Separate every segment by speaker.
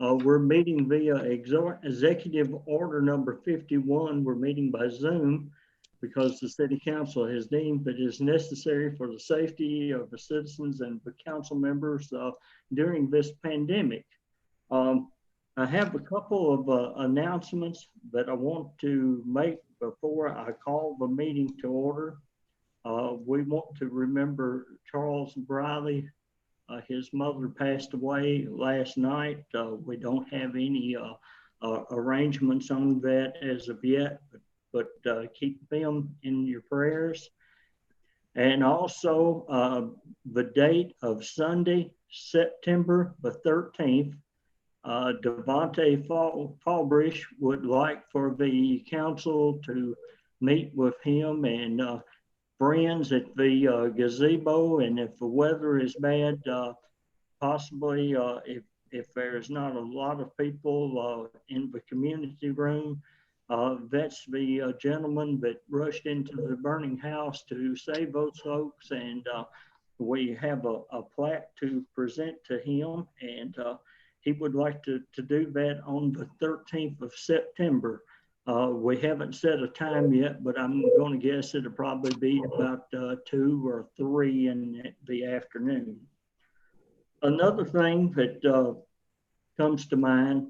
Speaker 1: We're meeting via executive order number 51. We're meeting by Zoom because the city council has deemed that it is necessary for the safety of the citizens and the council members during this pandemic. I have a couple of announcements that I want to make before I call the meeting to order. We want to remember Charles Briley. His mother passed away last night. We don't have any arrangements on that as of yet, but keep them in your prayers. And also the date of Sunday, September the 13th, Devontae Fallbrish would like for the council to meet with him and friends at the gazebo, and if the weather is bad, possibly if there's not a lot of people in the community room, that's the gentleman that rushed into the burning house to save those folks, and we have a plaque to present to him, and he would like to do that on the 13th of September. We haven't set a time yet, but I'm going to guess it'll probably be about 2 or 3 in the afternoon. Another thing that comes to mind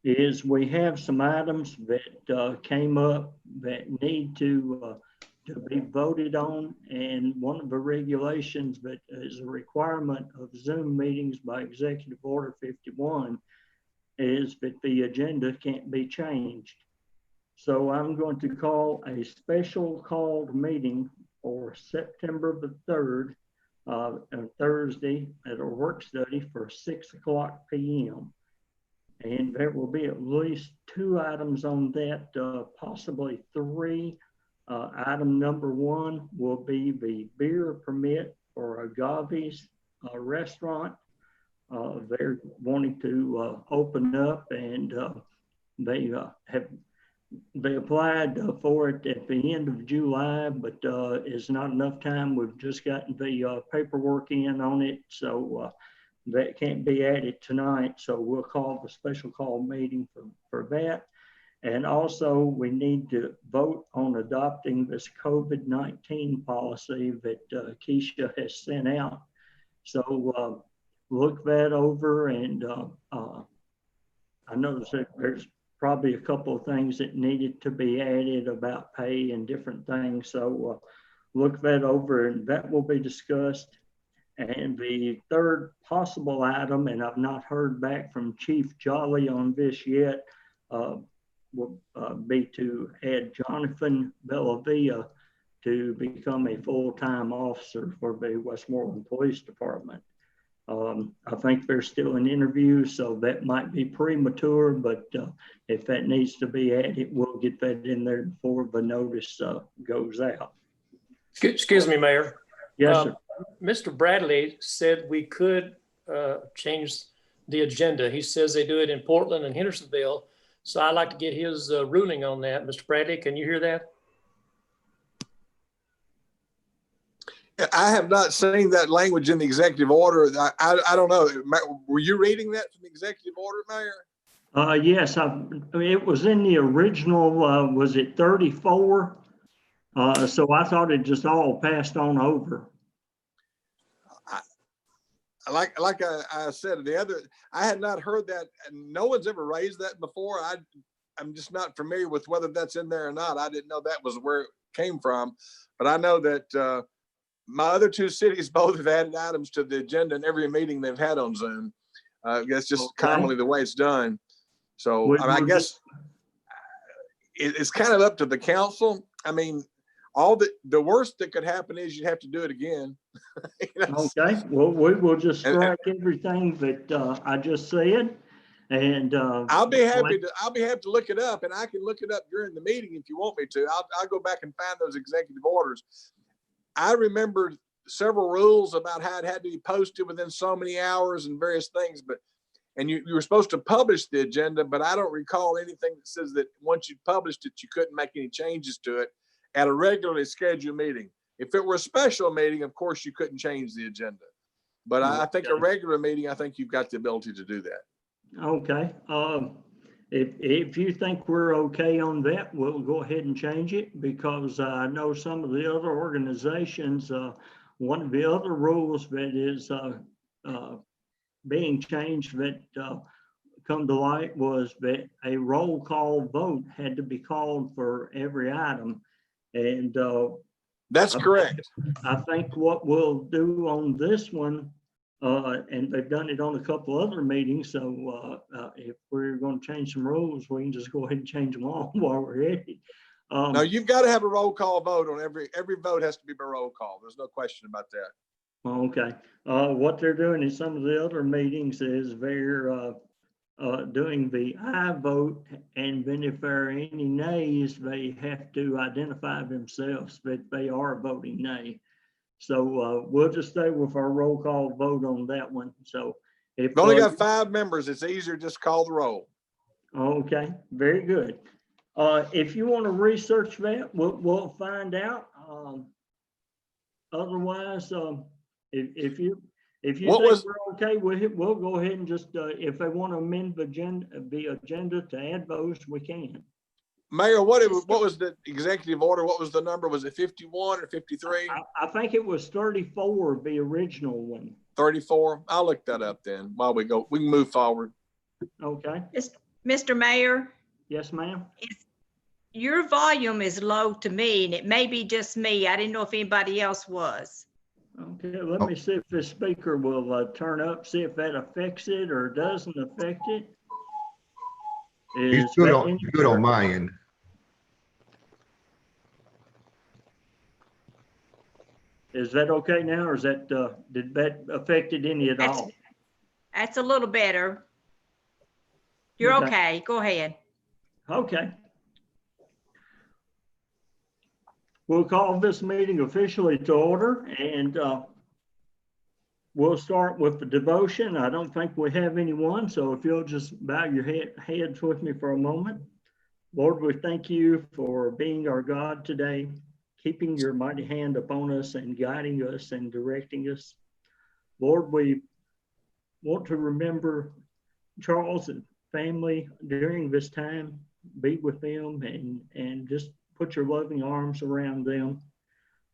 Speaker 1: is we have some items that came up that need to be voted on, and one of the regulations that is a requirement of Zoom meetings by Executive Order 51 is that the agenda can't be changed. So I'm going to call a special called meeting for September the 3rd, Thursday, at a work study for 6 o'clock p.m. And there will be at least 2 items on that, possibly 3. Item number 1 will be the beer permit for Agave's restaurant. They're wanting to open up, and they applied for it at the end of July, but it's not enough time. We've just gotten the paperwork in on it, so that can't be added tonight. So we'll call the special call meeting for that. And also we need to vote on adopting this COVID-19 policy that Keisha has sent out. So look that over, and I noticed that there's probably a couple of things that needed to be added about pay and different things. So look that over, and that will be discussed. And the third possible item, and I've not heard back from Chief Jolly on this yet, will be to add Jonathan Bellavia to become a full-time officer for the Westmoreland Police Department. I think there's still an interview, so that might be premature, but if that needs to be added, we'll get that in there before the notice goes out.
Speaker 2: Excuse me, Mayor.
Speaker 1: Yes, sir.
Speaker 2: Mr. Bradley said we could change the agenda. He says they do it in Portland and Hendersonville. So I'd like to get his ruling on that. Mr. Bradley, can you hear that?
Speaker 3: I have not seen that language in the executive order. I don't know. Were you reading that from the executive order, Mayor?
Speaker 1: Yes, it was in the original, was it 34? So I thought it just all passed on over.
Speaker 3: Like I said, I had not heard that, and no one's ever raised that before. I'm just not familiar with whether that's in there or not. I didn't know that was where it came from, but I know that my other 2 cities both have added items to the agenda in every meeting they've had on Zoom. That's just commonly the way it's done. So I guess it's kind of up to the council. I mean, the worst that could happen is you'd have to do it again.
Speaker 1: Okay, well, we will just strike everything that I just said, and
Speaker 3: I'll be happy to look it up, and I can look it up during the meeting if you want me to. I'll go back and find those executive orders. I remember several rules about how it had to be posted within so many hours and various things, and you were supposed to publish the agenda, but I don't recall anything that says that once you published it, you couldn't make any changes to it at a regularly scheduled meeting. If it were a special meeting, of course, you couldn't change the agenda. But I think a regular meeting, I think you've got the ability to do that.
Speaker 1: Okay, if you think we're okay on that, we'll go ahead and change it because I know some of the other organizations, one of the other rules that is being changed that come to light was that a roll call vote had to be called for every item. And
Speaker 3: That's correct.
Speaker 1: I think what we'll do on this one, and they've done it on a couple other meetings, so if we're going to change some rules, we can just go ahead and change them all while we're at it.
Speaker 3: No, you've got to have a roll call vote on every vote has to be by roll call. There's no question about that.
Speaker 1: Okay. What they're doing in some of the other meetings is they're doing the aye vote, and then if there are any nays, they have to identify themselves that they are voting nay. So we'll just stay with our roll call vote on that one. So if
Speaker 3: We've only got 5 members, it's easier just call the roll.
Speaker 1: okay, very good. If you want to research that, we'll find out. Otherwise, if you think we're okay with it, we'll go ahead and just if they want to amend the agenda to add those, we can.
Speaker 3: Mayor, what was the executive order? What was the number? Was it 51 or 53?
Speaker 1: I think it was 34, the original one.
Speaker 3: 34. I'll look that up then while we go. We can move forward.
Speaker 1: Okay.
Speaker 4: Mr. Mayor,
Speaker 1: Yes, ma'am.
Speaker 4: your volume is low to me, and it may be just me. I didn't know if anybody else was.
Speaker 1: Okay, let me see if this speaker will turn up, see if that affects it or doesn't affect it.
Speaker 5: It's good on my end.
Speaker 1: Is that okay now, or is that did that affect it any at all?
Speaker 4: That's a little better. You're okay. Go ahead.
Speaker 1: Okay. We'll call this meeting officially to order, and we'll start with the devotion. I don't think we have anyone, so if you'll just bow your heads with me for a moment. Lord, we thank you for being our God today, keeping your mighty hand upon us and guiding us and directing us. Lord, we want to remember Charles and family during this time. Be with them and just put your loving arms around them.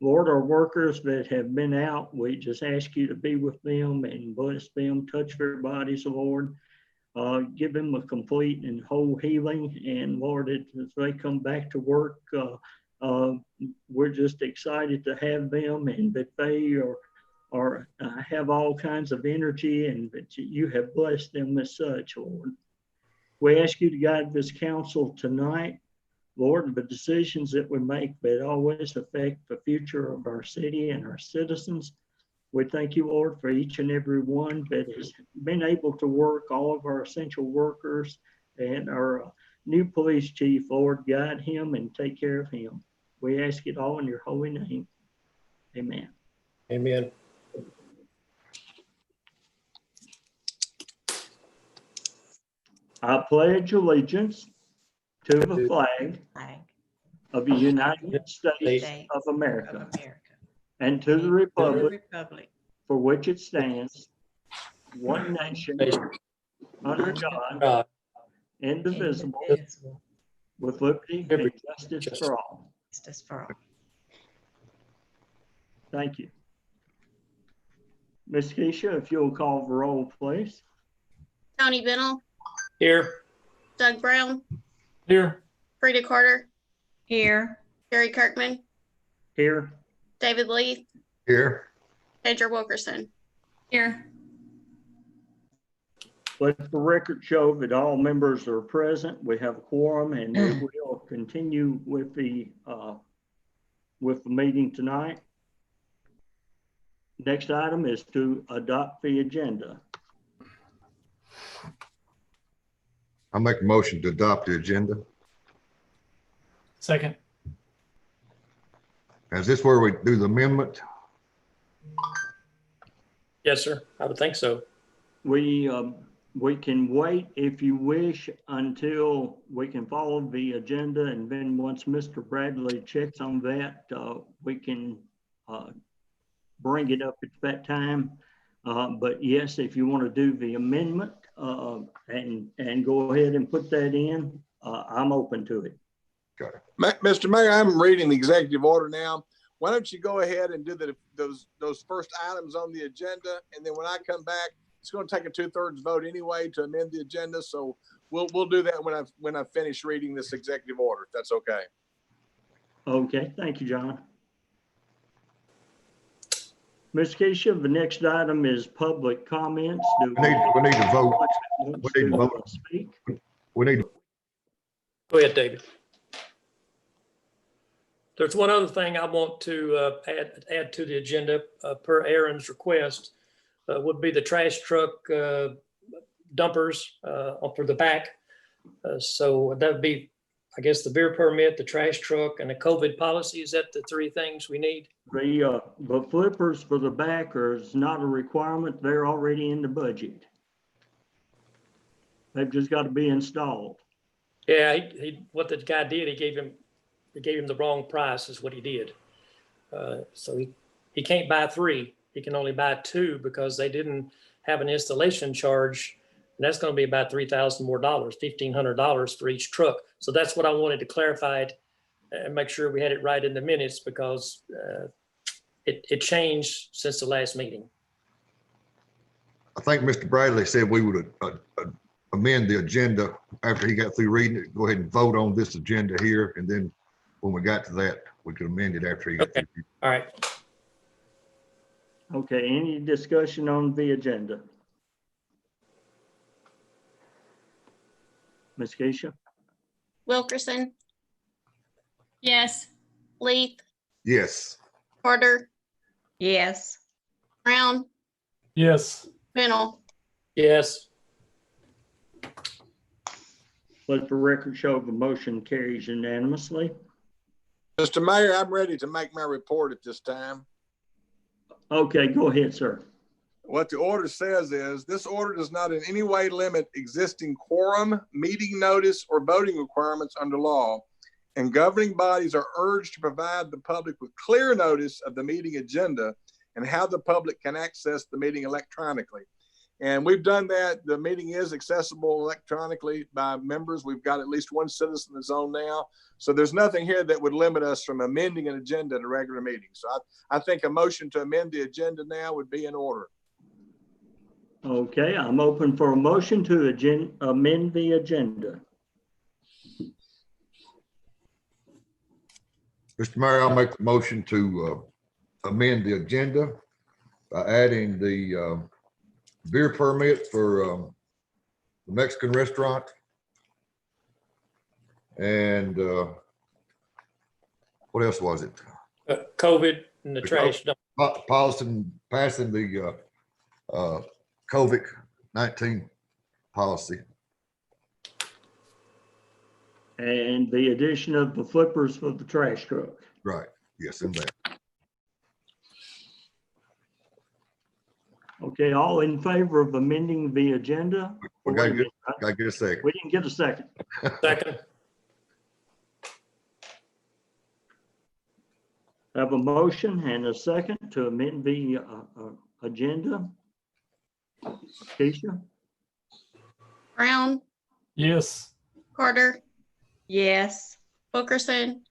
Speaker 1: Lord, our workers that have been out, we just ask you to be with them and bless them, touch their bodies, Lord. Give them a complete and whole healing. And Lord, as they come back to work, we're just excited to have them, and that they have all kinds of energy, and that you have blessed them as such, Lord. We ask you to guide this council tonight, Lord, the decisions that we make that always affect the future of our city and our citizens. We thank you, Lord, for each and every one that has been able to work, all of our essential workers and our new police chief. Lord, guide him and take care of him. We ask it all in your holy name. Amen.
Speaker 2: Amen.
Speaker 1: I pledge allegiance to the flag of the United States of America and to the republic for which it stands, one nation, under God, indivisible, with liberty and justice for all. Thank you. Ms. Keisha, if you'll call the roll, please.
Speaker 6: Tony Bennell,
Speaker 2: Here.
Speaker 6: Doug Brown,
Speaker 2: Here.
Speaker 6: Frida Carter,
Speaker 4: Here.
Speaker 6: Gary Kirkman,
Speaker 1: Here.
Speaker 6: David Lee,
Speaker 5: Here.
Speaker 6: Pedro Wilkerson. Here.
Speaker 1: Let the record show that all members are present. We have a quorum, and we will continue with the meeting tonight. Next item is to adopt the agenda.
Speaker 5: I'll make a motion to adopt the agenda.
Speaker 2: Second.
Speaker 5: Is this where we do the amendment?
Speaker 2: Yes, sir. I would think so.
Speaker 1: We can wait if you wish until we can follow the agenda, and then once Mr. Bradley checks on that, we can bring it up at that time. But yes, if you want to do the amendment, and go ahead and put that in, I'm open to it.
Speaker 3: Mr. Mayor, I'm reading the executive order now. Why don't you go ahead and do those first items on the agenda, and then when I come back, it's going to take a 2/3 vote anyway to amend the agenda. So we'll do that when I finish reading this executive order, if that's okay.
Speaker 1: Okay, thank you, John. Ms. Keisha, the next item is public comments. Do
Speaker 5: We need to vote.
Speaker 1: wants
Speaker 5: we need to
Speaker 1: to,
Speaker 5: vote.
Speaker 1: Speak?
Speaker 5: We need,
Speaker 2: Go ahead, David. There's one other thing I want to add to the agenda per Aaron's request would be the trash truck dumpers for the back. So that would be, I guess, the beer permit, the trash truck, and the COVID policy. Is that the three things we need?
Speaker 1: The flippers for the back is not a requirement. They're already in the budget. They've just got to be installed.
Speaker 2: Yeah, what the guy did, he gave him the wrong price is what he did. So he can't buy 3. He can only buy 2 because they didn't have an installation charge. And that's going to be about $3,000 more, $1,500 for each truck. So that's what I wanted to clarify it and make sure we had it right in the minutes because it changed since the last meeting.
Speaker 5: I think Mr. Bradley said we would amend the agenda after he got through reading it. Go ahead and vote on this agenda here. And then when we got to that, we could amend it after he got
Speaker 2: Okay.
Speaker 5: through.
Speaker 2: All right.
Speaker 1: Okay, any discussion on the agenda? Ms. Keisha?
Speaker 6: Wilkerson,
Speaker 7: Yes.
Speaker 6: Leith,
Speaker 5: Yes.
Speaker 6: Carter,
Speaker 4: Yes.
Speaker 6: Brown,
Speaker 8: Yes.
Speaker 6: Pennell.
Speaker 2: Yes.
Speaker 1: Let the record show the motion carries unanimously.
Speaker 3: Mr. Mayor, I'm ready to make my report at this time.
Speaker 1: Okay, go ahead, sir.
Speaker 3: What the order says is, this order does not in any way limit existing quorum, meeting notice, or voting requirements under law, and governing bodies are urged to provide the public with clear notice of the meeting agenda and how the public can access the meeting electronically. And we've done that. The meeting is accessible electronically by members. We've got at least one citizen in the zone now. So there's nothing here that would limit us from amending an agenda at a regular meeting. So I think a motion to amend the agenda now would be in order.
Speaker 1: Okay, I'm open for a motion to amend the agenda.
Speaker 5: Mr. Mayor, I'll make the motion to amend the agenda by adding the beer permit for the Mexican restaurant. And what else was it?
Speaker 2: COVID and the
Speaker 5: The
Speaker 2: trash dump.
Speaker 5: Passing the COVID-19 policy.
Speaker 1: And the addition of the flippers for the trash truck.
Speaker 5: Right, yes, in that.
Speaker 1: Okay, all in favor of amending the agenda?
Speaker 5: We gotta get a second.
Speaker 1: We didn't get a second.
Speaker 2: Second.
Speaker 1: Have a motion and a second to amend the agenda. Keisha?
Speaker 6: Brown,
Speaker 8: Yes.
Speaker 6: Carter,
Speaker 4: Yes.
Speaker 6: Wilkerson,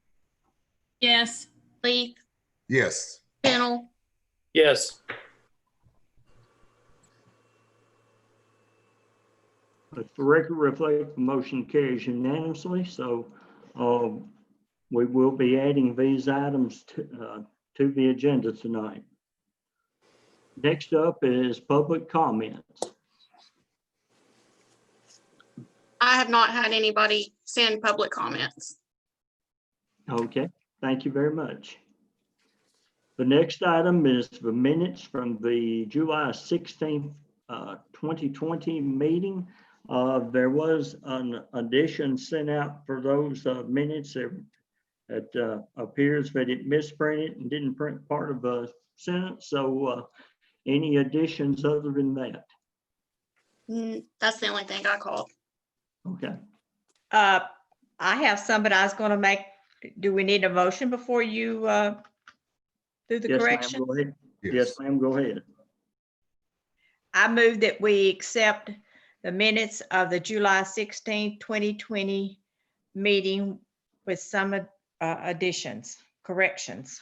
Speaker 7: Yes.
Speaker 6: Leith,
Speaker 5: Yes.
Speaker 6: Pennell.
Speaker 2: Yes.
Speaker 1: Let the record reflect the motion carries unanimously, so we will be adding these items to the agenda tonight. Next up is public comments.
Speaker 6: I have not had anybody send public comments.
Speaker 1: Okay, thank you very much. The next item is the minutes from the July 16th, 2020 meeting. There was an addition sent out for those minutes. It appears that it misprinted and didn't print part of the sentence. So any additions other than that?
Speaker 6: That's the only thing I called.
Speaker 1: Okay.
Speaker 4: I have some, but I was gonna make, do we need a motion before you do the
Speaker 1: Yes, ma'am,
Speaker 4: correction?
Speaker 1: go ahead.
Speaker 5: Yes.
Speaker 1: Yes, ma'am, go ahead.
Speaker 4: I move that we accept the minutes of the July 16, 2020 meeting with some additions, corrections.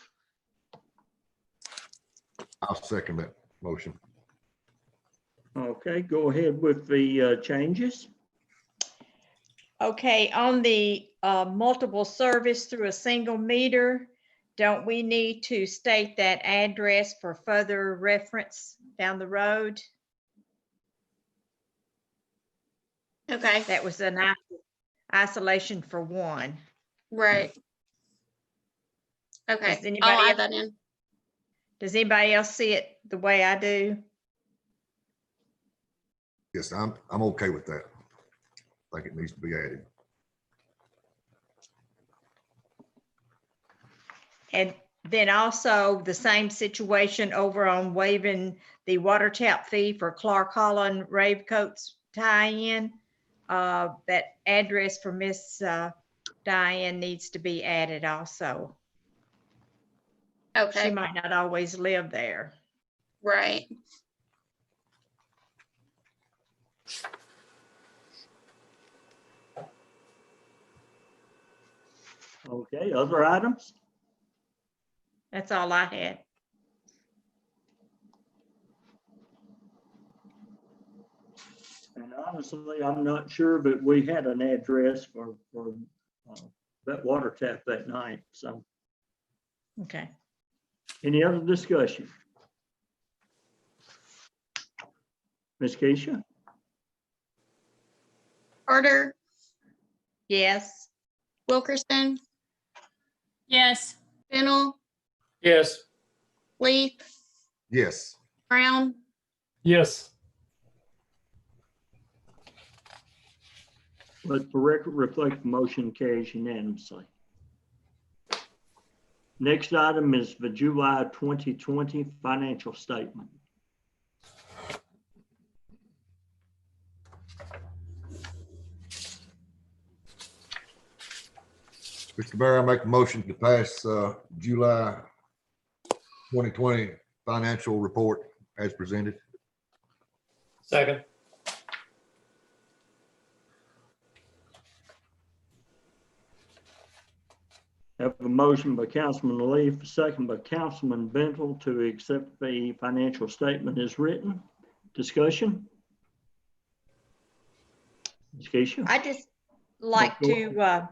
Speaker 5: I'll second that motion.
Speaker 1: Okay, go ahead with the changes.
Speaker 4: Okay, on the multiple service through a single meter, don't we need to state that address for further reference down the road?
Speaker 6: Okay,
Speaker 4: That was an isolation for one.
Speaker 6: right. Okay,
Speaker 4: Does anybody
Speaker 6: I'll
Speaker 4: else-
Speaker 6: add that in.
Speaker 4: Does anybody else see it the way I do?
Speaker 5: Yes, I'm okay with that. I think it needs to be added.
Speaker 4: And then also the same situation over on waiving the water tap fee for Clark Holland Rave Coats tie-in. That address for Miss Diane needs to be added also. She
Speaker 6: Okay,
Speaker 4: might not always live there.
Speaker 6: right.
Speaker 1: Okay, other items?
Speaker 4: That's all I had.
Speaker 1: And honestly, I'm not sure, but we had an address for that water tap that night. So
Speaker 4: Okay.
Speaker 1: any other discussion? Ms. Keisha?
Speaker 6: Carter,
Speaker 4: Yes.
Speaker 6: Wilkerson,
Speaker 7: yes,
Speaker 6: Fennel,
Speaker 2: Yes.
Speaker 6: Leaf,
Speaker 5: Yes,
Speaker 6: Brown,
Speaker 8: Yes.
Speaker 1: Let the record reflect the motion carries unanimously. Next item is the July 2020 financial statement.
Speaker 5: Mr. Mayor, I make a motion to pass July 2020 financial report as presented.
Speaker 2: Second.
Speaker 1: Have a motion by Councilman Leaf, a second by Councilman Bentel to accept the financial statement as written. Discussion? Ms. Keisha?
Speaker 4: I just like
Speaker 1: Go
Speaker 4: to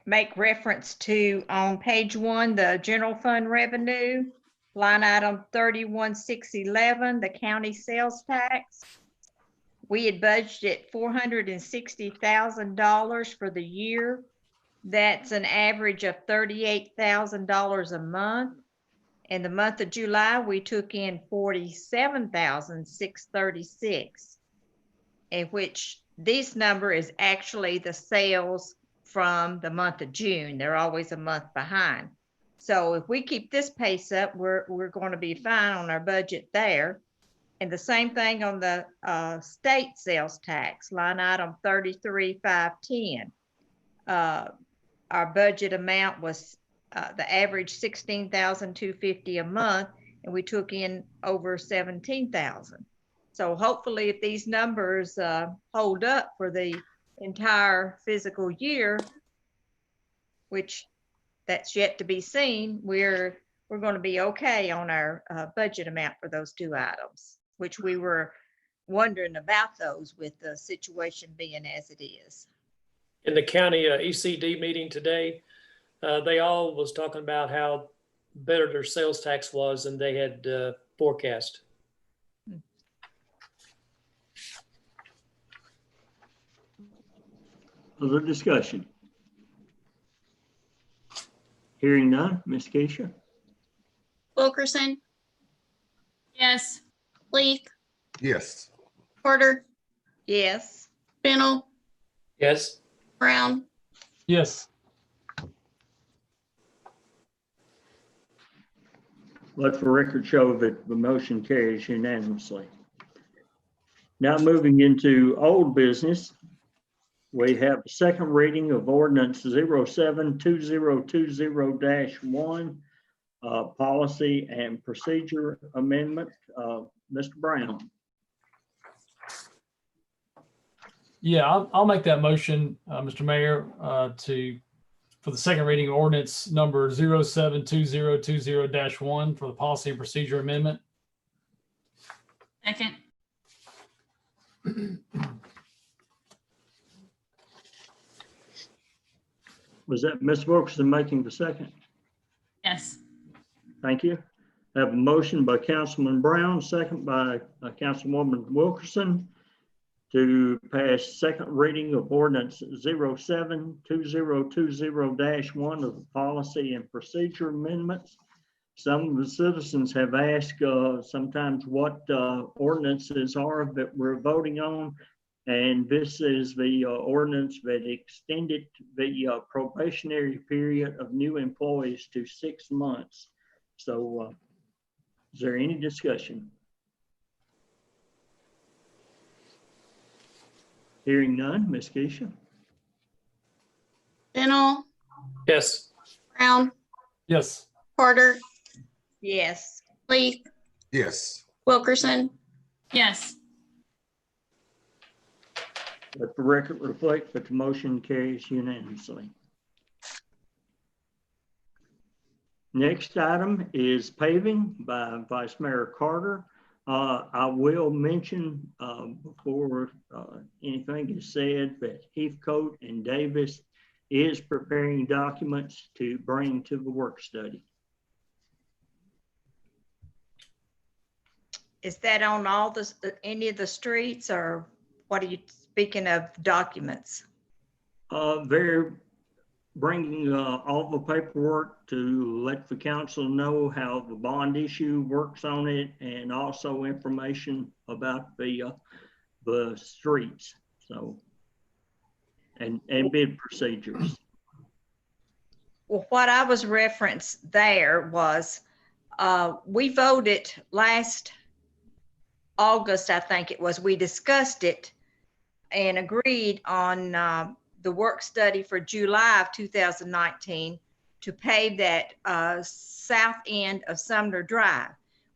Speaker 4: make reference to on page 1, the general fund revenue, line item 31611, the county sales tax. We had budgeted $460,000 for the year. That's an average of $38,000 a month. In the month of July, we took in $47,636, in which this number is actually the sales from the month of June. They're always a month behind. So if we keep this pace up, we're going to be fine on our budget there. And the same thing on the state sales tax, line item 33510. Our budget amount was the average $16,250 a month, and we took in over $17,000. So hopefully if these numbers hold up for the entire fiscal year, which that's yet to be seen, we're going to be okay on our budget amount for those two items, which we were wondering about those with the situation being as it is.
Speaker 2: In the county ECD meeting today, they all was talking about how better their sales tax was than they had forecast.
Speaker 1: Other discussion? Hearing none, Ms. Keisha?
Speaker 6: Wilkerson,
Speaker 7: yes,
Speaker 6: Leaf,
Speaker 5: Yes,
Speaker 6: Carter,
Speaker 4: Yes.
Speaker 6: Fennel,
Speaker 2: Yes.
Speaker 6: Brown,
Speaker 8: Yes.
Speaker 1: Let the record show that the motion carries unanimously. Now moving into old business, we have a second reading of ordinance 072020-1, policy and procedure amendment. Mr. Brown.
Speaker 8: Yeah, I'll make that motion, Mr. Mayor, for the second reading ordinance number 072020-1 for the policy and procedure amendment.
Speaker 7: Second.
Speaker 1: Was that Ms. Wilkerson making the second?
Speaker 7: Yes.
Speaker 1: Thank you. I have a motion by Councilman Brown, second by Councilwoman Wilkerson to pass second reading of ordinance 072020-1 of the policy and procedure amendments. Some of the citizens have asked sometimes what ordinances are that we're voting on. And this is the ordinance that extended the probationary period of new employees to 6 months. So is there any discussion? Hearing none, Ms. Keisha?
Speaker 6: Bennell,
Speaker 2: Yes.
Speaker 6: Brown,
Speaker 8: Yes.
Speaker 6: Carter,
Speaker 4: Yes.
Speaker 6: Leaf,
Speaker 5: Yes.
Speaker 6: Wilkerson.
Speaker 7: Yes.
Speaker 1: Let the record reflect that the motion carries unanimously. Next item is paving by Vice Mayor Carter. I will mention before anything is said that Heathcote and Davis is preparing documents to bring to the work study.
Speaker 4: Is that on all the, any of the streets, or what are you speaking of documents?
Speaker 1: They're bringing all the paperwork to let the council know how the bond issue works on it, and also information about the streets. So, and bid procedures.
Speaker 4: Well, what I was referenced there was, we voted last August, I think it was, we discussed it and agreed on the work study for July of 2019 to pave that south end of Sumner Drive.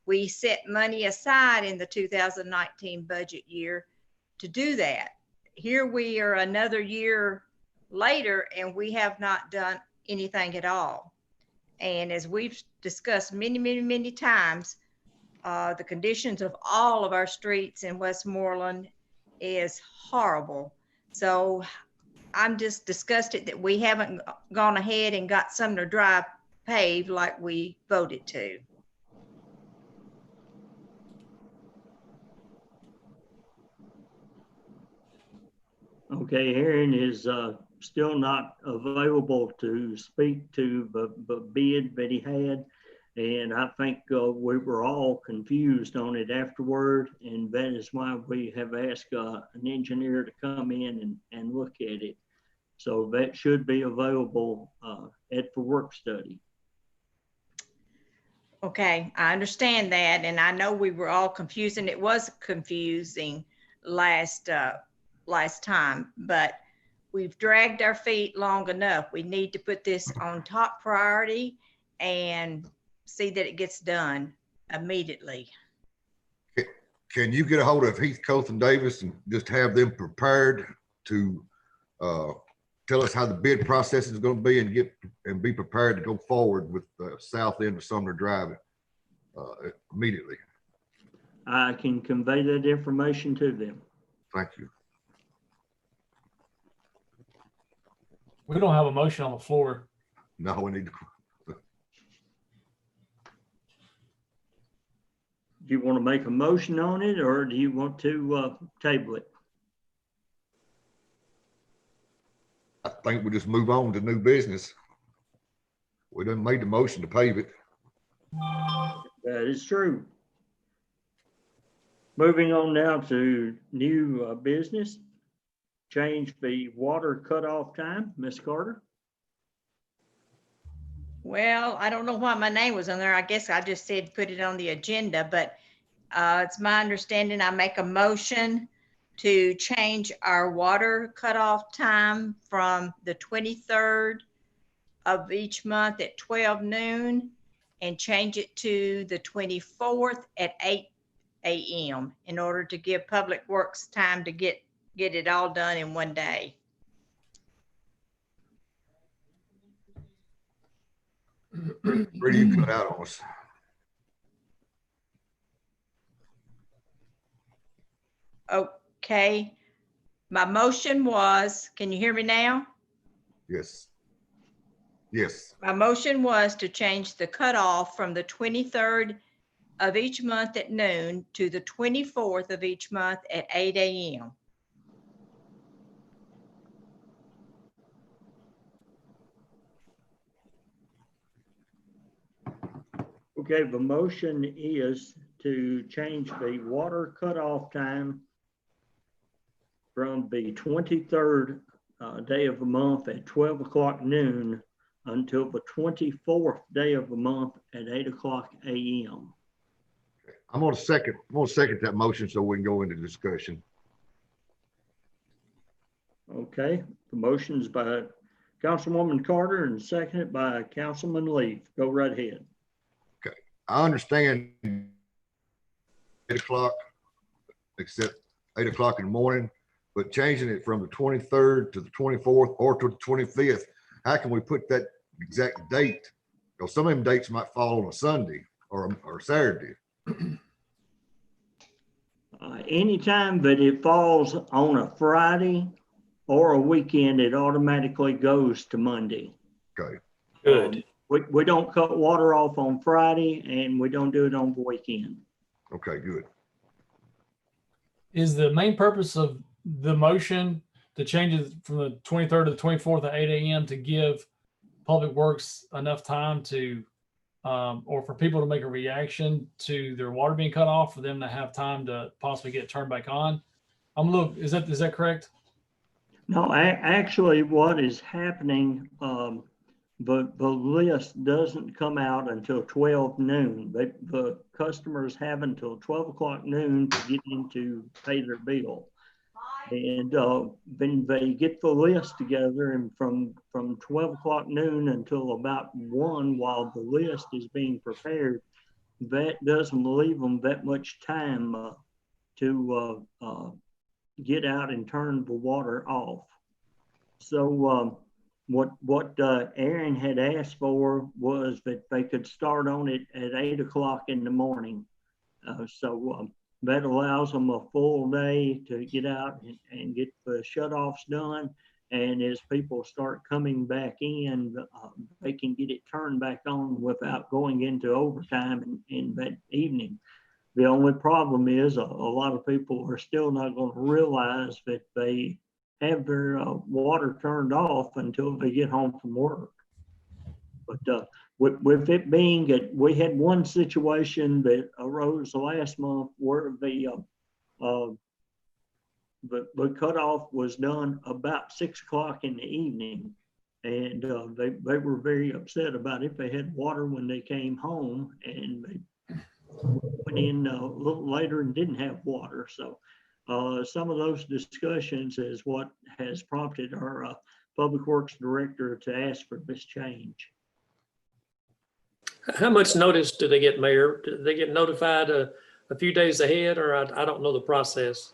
Speaker 4: We set money aside in the 2019 budget year to do that. Here we are another year later and we have not done anything at all. And as we've discussed many times, the conditions of all of our streets in Westmoreland is horrible. So I'm just disgusted that we haven't gone ahead and got Sumner Drive paved like we voted to.
Speaker 1: Okay, Aaron is still not available to speak to the bid that he had. And I think we were all confused on it afterward. And that is why we have asked an engineer to come in and look at it. So that should be available at the work study.
Speaker 4: Okay, I understand that. And I know we were all confused, and it was confusing last time, but we've dragged our feet long enough. We need to put this on top priority and see that it gets done immediately.
Speaker 5: Can you get a hold of Heathcote and Davis and just have them prepared to tell us how the bid process is going to be, and be prepared to go forward with the south end of Sumner Drive immediately?
Speaker 1: I can convey that information to them.
Speaker 5: Thank you.
Speaker 8: We don't have a motion on the floor.
Speaker 5: No, we need to.
Speaker 1: Do you want to make a motion on it, or do you want to table it?
Speaker 5: I think we just move on to new business. We done made the motion to pave it.
Speaker 1: That is true. Moving on now to new business. Change the water cutoff time, Ms. Carter.
Speaker 4: Well, I don't know why my name was on there. I guess I just said put it on the agenda, but it's my understanding I make a motion to change our water cutoff time from the 23rd of each month at 12 noon and change it to the 24th at 8 a.m. in order to give Public Works time to get get it all done in one day.
Speaker 5: Where do you cut out on us?
Speaker 4: Okay. My motion was, can you hear me now?
Speaker 5: Yes. Yes.
Speaker 4: My motion was to change the cutoff from the 23rd of each month at noon to the 24th of each month at 8 a.m.
Speaker 1: Okay, the motion is to change the water cutoff time from the 23rd day of the month at 12 o'clock noon until the 24th day of the month at 8 o'clock a.m.
Speaker 5: I'm gonna second that motion so we can go into discussion.
Speaker 1: Okay, the motion's by Councilwoman Carter and seconded by Councilman Leaf. Go right ahead.
Speaker 5: I understand 8 o'clock, except 8 o'clock in the morning, but changing it from the 23rd to the 24th or to the 25th, how can we put that exact date? Because some of them dates might fall on a Sunday or Saturday.
Speaker 1: Anytime that it falls on a Friday or a weekend, it automatically goes to Monday.
Speaker 5: Okay.
Speaker 2: Good.
Speaker 1: We don't cut water off on Friday and we don't do it on the weekend.
Speaker 5: Okay, good.
Speaker 8: Is the main purpose of the motion to change it from the 23rd to the 24th at 8 a.m. to give Public Works enough time to, or for people to make a reaction to their water being cut off, for them to have time to possibly get turned back on? Is that correct?
Speaker 1: No, actually what is happening, the list doesn't come out until 12 noon. The customers have until 12 o'clock noon to get in to pay their bill. And then they get the list together, and from 12 o'clock noon until about 1, while the list is being prepared, that doesn't leave them that much time to get out and turn the water off. So what Aaron had asked for was that they could start on it at 8 o'clock in the morning. That allows them a full day to get out and get the shutoffs done. And as people start coming back in, they can get it turned back on without going into overtime in that evening. The only problem is a lot of people are still not going to realize that they have their water turned off until they get home from work. But with it being that we had one situation that arose last month where the cutoff was done about 6 o'clock in the evening, and they were very upset about it. They had water when they came home, and they went in a little later and didn't have water. So some of those discussions is what has prompted our Public Works Director to ask for this change.
Speaker 2: How much notice do they get, Mayor? Do they get notified a few days ahead, or I don't know the process?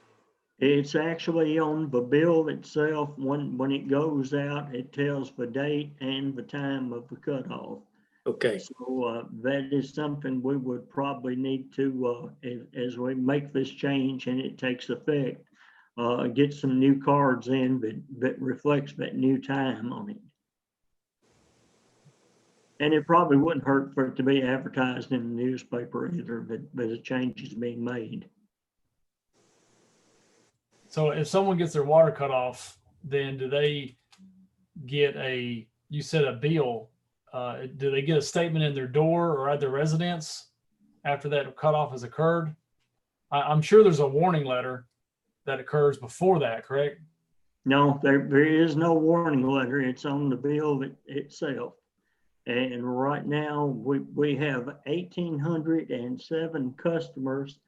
Speaker 1: It's actually on the bill itself. When it goes out, it tells the date and the time of the cutoff.
Speaker 2: Okay.
Speaker 1: So that is something we would probably need to, as we make this change and it takes effect, get some new cards in that reflects that new time on it. And it probably wouldn't hurt for it to be advertised in the newspaper either, that a change is being made.
Speaker 8: So if someone gets their water cut off, then do they get you said a bill, do they get a statement in their door or at their residence after that cutoff has occurred? I'm sure there's a warning letter that occurs before that, correct?
Speaker 1: No, there is no warning letter. It's on the bill itself. And right now we have 1,807 customers.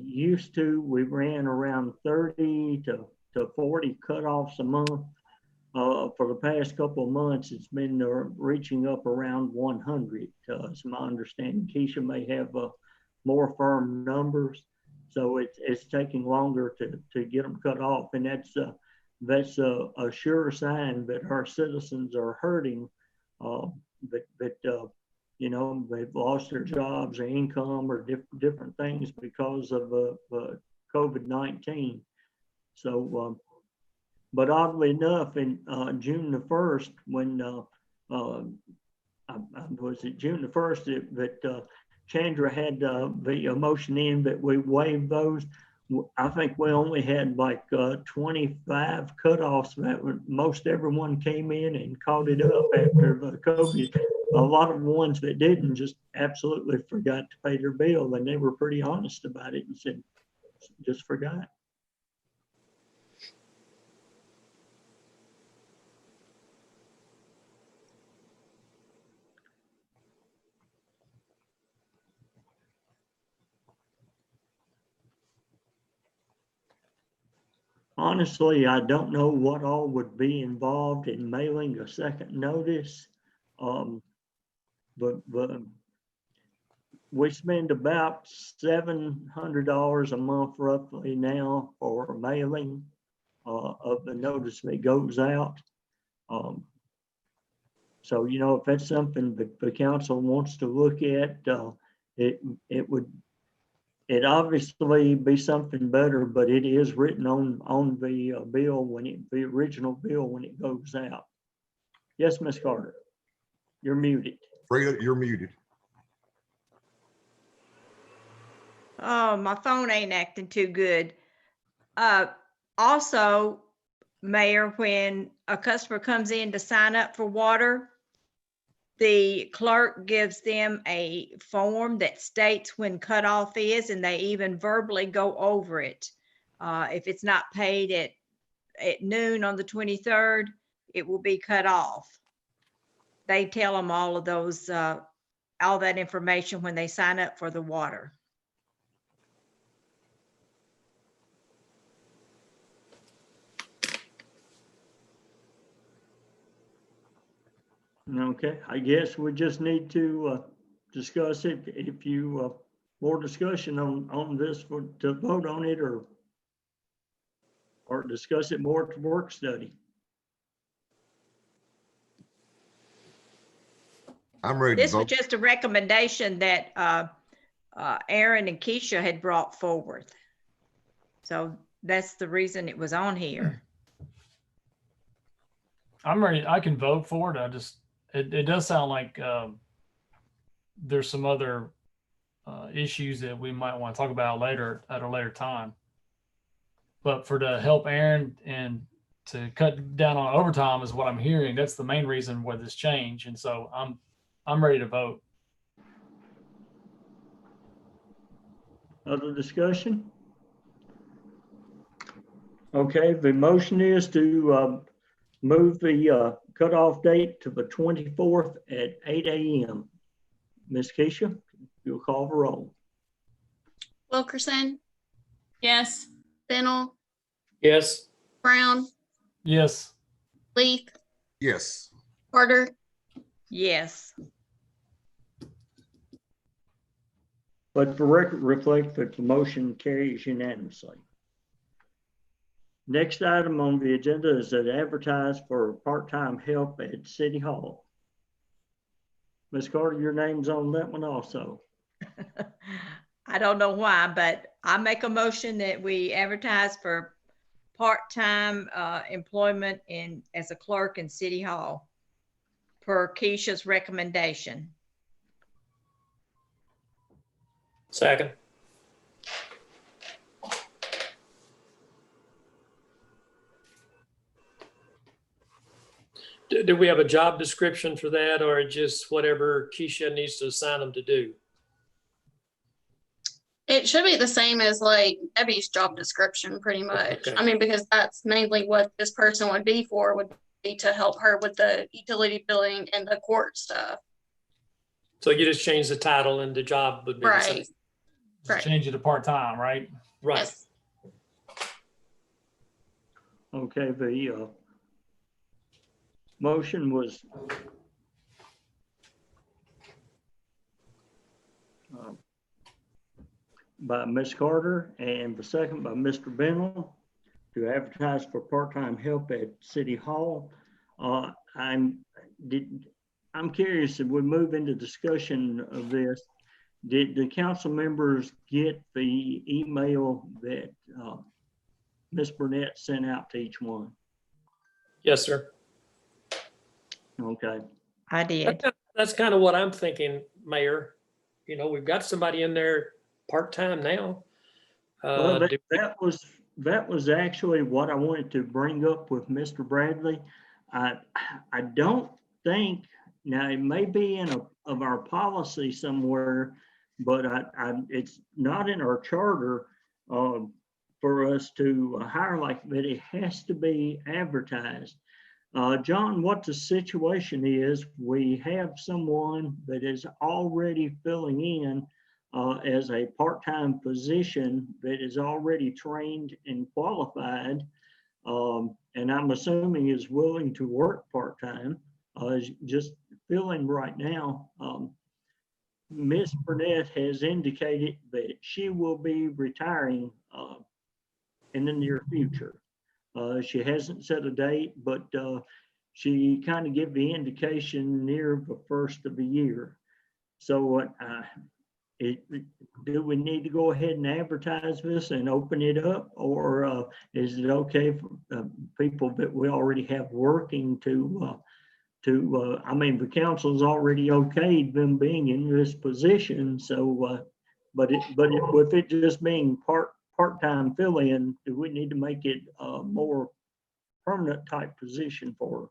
Speaker 1: Used to, we ran around 30 to 40 cutoffs a month. For the past couple of months, it's been reaching up around 100. It's my understanding. Keisha may have more firm numbers. So it's taking longer to get them cut off. And that's a sure sign that our citizens are hurting. You know, they've lost their jobs or income or different things because of COVID-19. So, but oddly enough, in June the 1st, when was it June the 1st that Chandra had the motion in that we waived those. I think we only had like 25 cutoffs. Most everyone came in and caught it up after the COVID. A lot of the ones that didn't just absolutely forgot to pay their bill, and they were pretty honest about it and said, just forgot. Honestly, I don't know what all would be involved in mailing a second notice. But we spend about $700 a month roughly now for mailing of the notice that goes out. So, you know, if that's something the council wants to look at, it obviously be something better, but it is written on the bill the original bill when it goes out. Yes, Ms. Carter, you're muted.
Speaker 5: Freda, you're muted.
Speaker 4: Oh, my phone ain't acting too good. Also, Mayor, when a customer comes in to sign up for water, the clerk gives them a form that states when cutoff is, and they even verbally go over it. If it's not paid at noon on the 23rd, it will be cut off. They tell them all of those, all that information when they sign up for the water.
Speaker 1: Okay, I guess we just need to discuss it. If you more discussion on this to vote on it or discuss it more to work study.
Speaker 5: I'm ready to
Speaker 4: This was
Speaker 5: vote.
Speaker 4: just a recommendation that Aaron and Keisha had brought forward. So that's the reason it was on here.
Speaker 8: I'm ready. I can vote for it. It does sound like there's some other issues that we might want to talk about later at a later time. But to help Aaron and to cut down on overtime is what I'm hearing. That's the main reason for this change. And so I'm ready to vote.
Speaker 1: Other discussion? Okay, the motion is to move the cutoff date to the 24th at 8 a.m. Ms. Keisha, you'll call the roll.
Speaker 6: Wilkerson,
Speaker 7: Yes.
Speaker 6: Fennel,
Speaker 2: Yes.
Speaker 6: Brown,
Speaker 8: Yes.
Speaker 6: Leith,
Speaker 5: Yes.
Speaker 6: Carter,
Speaker 4: Yes.
Speaker 1: But for record reflect that the motion carries unanimously. Next item on the agenda is to advertise for part-time help at City Hall. Ms. Carter, your name's on that one also.
Speaker 4: I don't know why, but I make a motion that we advertise for part-time employment as a clerk in City Hall per Keisha's recommendation.
Speaker 2: Second. Do we have a job description for that, or just whatever Keisha needs to assign them to do?
Speaker 6: it should be the same as like Debbie's job description, pretty much.
Speaker 2: Okay.
Speaker 6: I mean, because that's mainly what this person would be for, would be to help her with the utility billing and the court stuff.
Speaker 2: So you just change the title and the job would be the same.
Speaker 6: Right.
Speaker 8: Just
Speaker 6: Right.
Speaker 8: change it to part-time, right?
Speaker 2: Right.
Speaker 6: Yes.
Speaker 1: Okay, the motion was by Ms. Carter and the second by Mr. Bennell to advertise for part-time help at City Hall. I'm curious, if we move into discussion of this, did the council members get the email that Ms. Burnett sent out to each one?
Speaker 2: Yes, sir.
Speaker 1: Okay.
Speaker 4: I did.
Speaker 2: That's kind of what I'm thinking, Mayor. You know, we've got somebody in there part-time now.
Speaker 1: Well,
Speaker 2: Do-
Speaker 1: that was actually what I wanted to bring up with Mr. Bradley. I don't think, now it may be in of our policy somewhere, but it's not in our charter for us to hire like that. It has to be advertised. John, what the situation is, we have someone that is already filling in as a part-time position that is already trained and qualified, and I'm assuming is willing to work part-time, just filling right now. Ms. Burnett has indicated that she will be retiring in the near future. She hasn't set a date, but she kind of gave the indication near the first of the year. So do we need to go ahead and advertise this and open it up, or is it okay for people that we already have working I mean, the council's already okayed them being in this position, so with it just being part-time fill-in, do we need to make it a more permanent type position for her?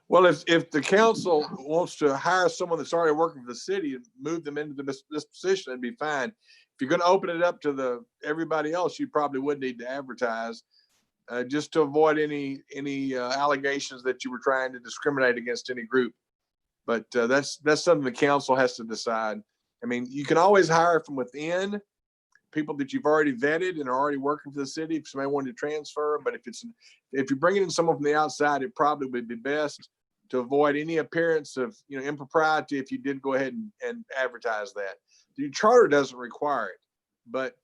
Speaker 3: Well, if the council wants to hire someone that's already working for the city and move them into this position, it'd be fine. If you're going to open it up to everybody else, you probably would need to advertise just to avoid any allegations that you were trying to discriminate against any group. But that's something the council has to decide. I mean, you can always hire from within, people that you've already vetted and are already working for the city if somebody wanted to transfer. But if you're bringing in someone from the outside, it probably would be best to avoid any appearance of impropriety if you did go ahead and advertise that. The charter doesn't require it, but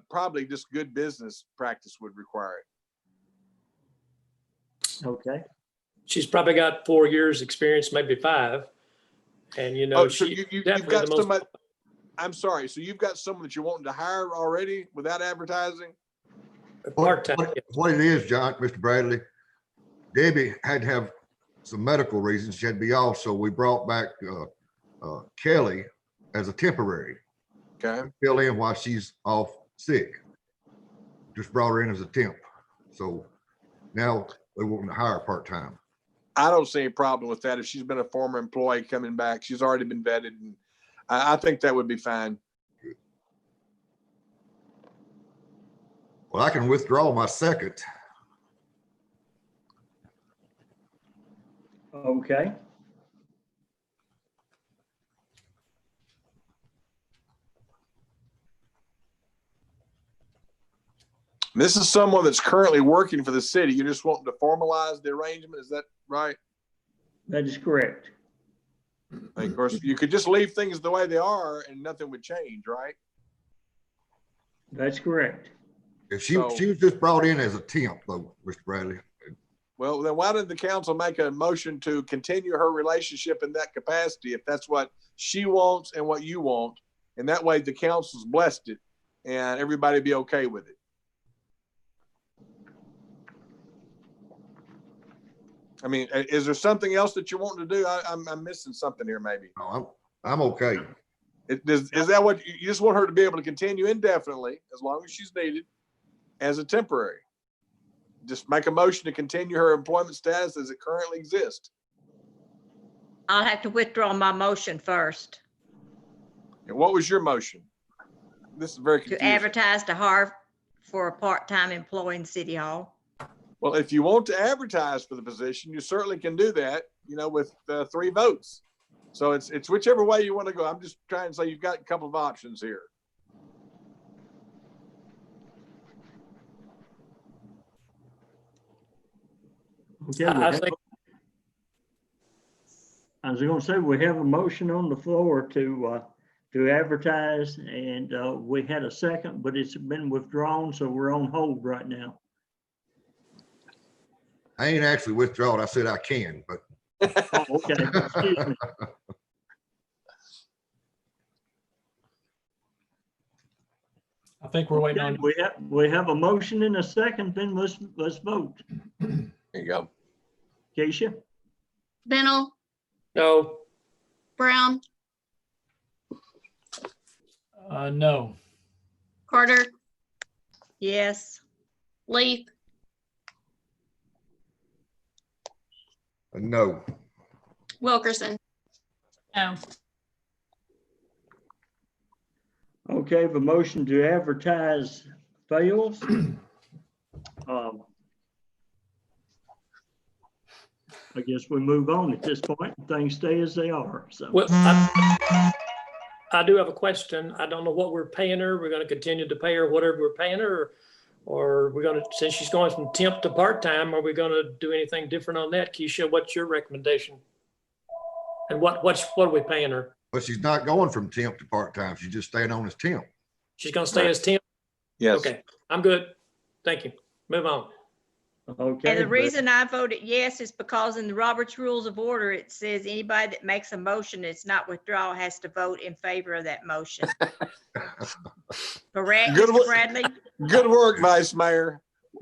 Speaker 3: probably just good business practice would require it.
Speaker 1: Okay.
Speaker 2: She's probably got 4 years experience, maybe 5. And
Speaker 3: So
Speaker 2: she
Speaker 3: you've
Speaker 2: definitely
Speaker 3: got
Speaker 2: the most.
Speaker 3: somebody. I'm sorry. So you've got someone that you're wanting to hire already without advertising?
Speaker 2: Part-time.
Speaker 5: What it is, John, Mr. Bradley, Debbie had to have some medical reasons. She had to be off, so we brought back Kelly as a temporary.
Speaker 3: Okay.
Speaker 5: Fill in while she's off sick. Just brought her in as a temp. So now they want to hire part-time.
Speaker 3: I don't see any problem with that. If she's been a former employee coming back, she's already been vetted, and I think that would be fine.
Speaker 5: Well, I can withdraw my second.
Speaker 1: Okay.
Speaker 3: This is someone that's currently working for the city. You're just wanting to formalize the arrangement. Is that right?
Speaker 1: That is correct.
Speaker 3: Of course, you could just leave things the way they are and nothing would change, right?
Speaker 1: That's correct.
Speaker 5: If she was just brought in as a temp, though, Mr. Bradley.
Speaker 3: Well, then why did the council make a motion to continue her relationship in that capacity if that's what she wants and what you want? And that way the council's blessed it and everybody be okay with it. I mean, is there something else that you want to do? I'm missing something here, maybe.
Speaker 5: No, I'm okay.
Speaker 3: Is that what you just want her to be able to continue indefinitely as long as she's needed as a temporary? Just make a motion to continue her employment status as it currently exists.
Speaker 4: I'll have to withdraw my motion first
Speaker 3: And what was your motion? This is very
Speaker 4: to
Speaker 3: confusing.
Speaker 4: advertise to hire for a part-time employee in City Hall.
Speaker 3: Well, if you want to advertise for the position, you certainly can do that, with 3 votes. So it's whichever way you want to go. I'm just trying to say you've got a couple of options here.
Speaker 1: Okay.
Speaker 2: I think
Speaker 1: I was going to say, we have a motion on the floor to to advertise, and we had a second, but it's been withdrawn, so we're on hold right now.
Speaker 5: I ain't actually withdrawn. I said I can, but
Speaker 1: Oh, okay, excuse me.
Speaker 8: I think we're waiting on.
Speaker 1: We have a motion and a second, then let's vote.
Speaker 3: There you go.
Speaker 1: Keisha,
Speaker 6: Bennell,
Speaker 2: No,
Speaker 6: Brown,
Speaker 8: No.
Speaker 6: Carter,
Speaker 4: Yes.
Speaker 6: Leaf,
Speaker 5: no.
Speaker 6: Wilkerson.
Speaker 7: No.
Speaker 1: okay, the motion to advertise fails. I guess we move on at this point. Things stay as they are, so.
Speaker 2: well, I do have a question. I don't know what we're paying her. We're gonna continue to pay her whatever we're paying her, or we're gonna, since she's going from temp to part-time, are we gonna do anything different on that? Keisha, what's your recommendation? And what are we paying her?
Speaker 5: But she's not going from temp to part-time. She's just staying on as temp.
Speaker 2: She's gonna stay as temp?
Speaker 3: Yes.
Speaker 2: Okay, I'm good. Thank you. Move on.
Speaker 1: Okay.
Speaker 4: And the
Speaker 1: but-
Speaker 4: reason I voted yes is because in the Robert's Rules of Order, it says anybody that makes a motion that's not withdrawal has to vote in favor of that motion. Correct,
Speaker 3: Good
Speaker 4: Mr.
Speaker 3: work.
Speaker 4: Bradley?
Speaker 3: Good work, Vice Mayor.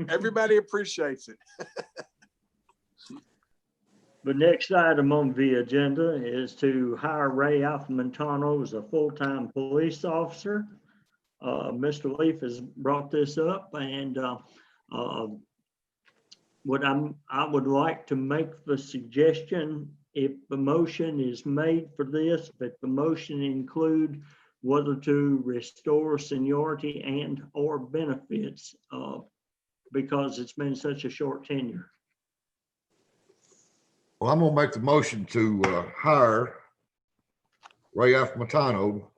Speaker 3: Everybody appreciates it.
Speaker 1: The next item on the agenda is to hire Ray Alfamontano as a full-time police officer. Mr. Leaf has brought this up, and I would like to make the suggestion, if the motion is made for this, that the motion include whether to restore seniority and or benefits, because it's been such a short tenure.
Speaker 5: Well, I'm gonna make the motion to hire Ray Alfamontano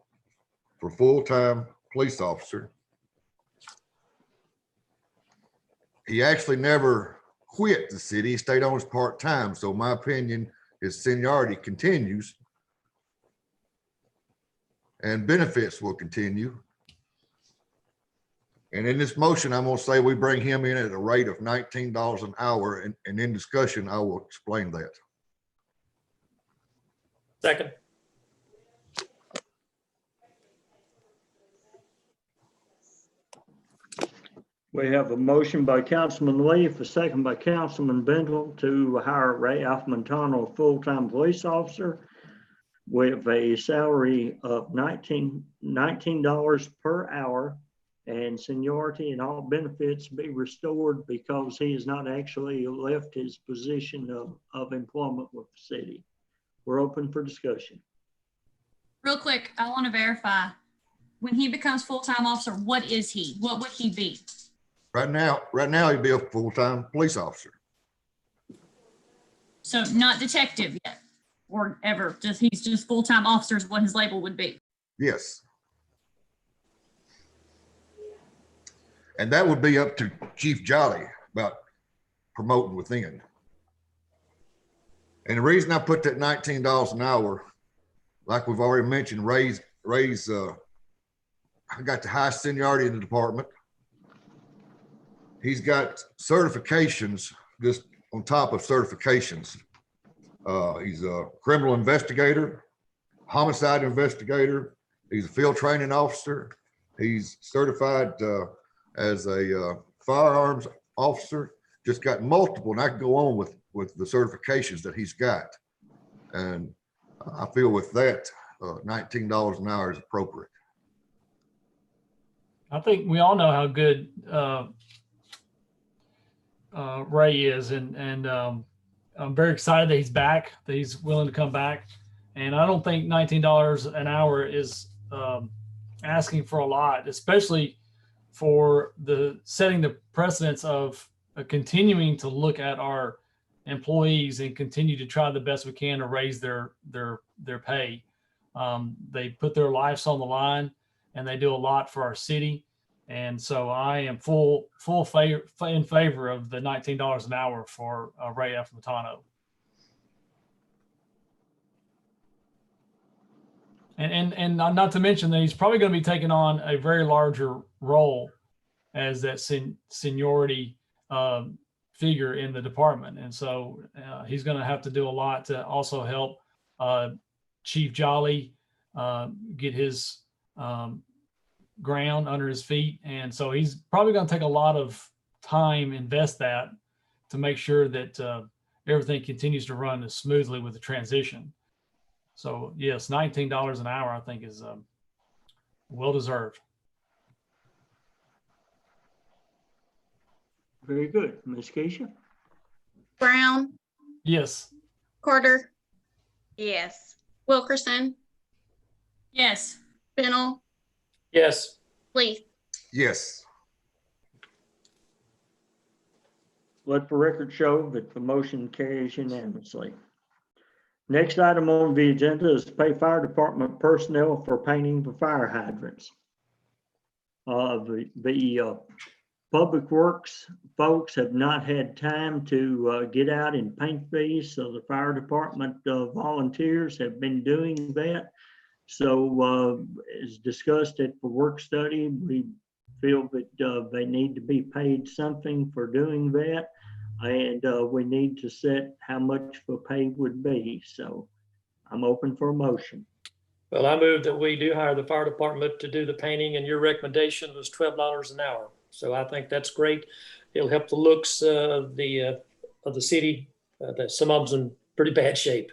Speaker 5: for full-time police officer. He actually never quit the city. He stayed on as part-time. So my opinion, his seniority continues and benefits will continue. And in this motion, I'm gonna say we bring him in at a rate of $19 an hour, and in discussion, I will explain that.
Speaker 2: Second.
Speaker 1: We have a motion by Councilman Leaf, a second by Councilman Bendel to hire Ray Alfamontano, a full-time police officer with a salary of $19 per hour, and seniority and all benefits be restored because he has not actually left his position of employment with the city. We're open for discussion.
Speaker 7: Real quick, I want to verify. When he becomes full-time officer, what is he? What would he be?
Speaker 5: Right now, he'd be a full-time police officer.
Speaker 7: So not detective yet, or ever, he's just full-time officer is what his label would be.
Speaker 5: Yes. And that would be up to Chief Jolly about promoting within. And the reason I put that $19 an hour, like we've already mentioned, I got the highest seniority in the department. He's got certifications just on top of certifications. He's a criminal investigator, homicide investigator. He's a field training officer. He's certified as a firearms officer. Just got multiple, and I can go on with the certifications that he's got. And I feel with that, $19 an hour is appropriate.
Speaker 8: I think we all know how good Ray is, and I'm very excited that he's back, that he's willing to come back. And I don't think $19 an hour is asking for a lot, especially for setting the precedence of continuing to look at our employees and continue to try the best we can to raise their pay. They put their lives on the line, and they do a lot for our city. And so I am in favor of the $19 an hour for Ray Alfamontano. And not to mention that he's probably going to be taking on a very larger role as that seniority figure in the department. And so he's going to have to do a lot to also help Chief Jolly get his ground under his feet. And so he's probably going to take a lot of time, invest that to make sure that everything continues to run as smoothly with the transition. So yes, $19 an hour, I think, is well-deserved.
Speaker 1: Very good. Ms. Keisha?
Speaker 6: Brown,
Speaker 8: Yes.
Speaker 6: Carter,
Speaker 4: Yes.
Speaker 6: Wilkerson,
Speaker 7: Yes.
Speaker 6: Bennell,
Speaker 2: Yes.
Speaker 6: Leith.
Speaker 5: Yes.
Speaker 1: Let the record show that the motion carries unanimously. Next item on the agenda is to pay fire department personnel for painting the fire hydrants. The public works folks have not had time to get out and paint these, so the fire department volunteers have been doing that. So as discussed at the work study, we feel that they need to be paid something for doing that. And we need to set how much the pay would be. So I'm open for a motion.
Speaker 2: Well, I move that we do hire the fire department to do the painting, and your recommendation was $12 an hour. So I think that's great. It'll help the looks of the city. That some of them's in pretty bad shape.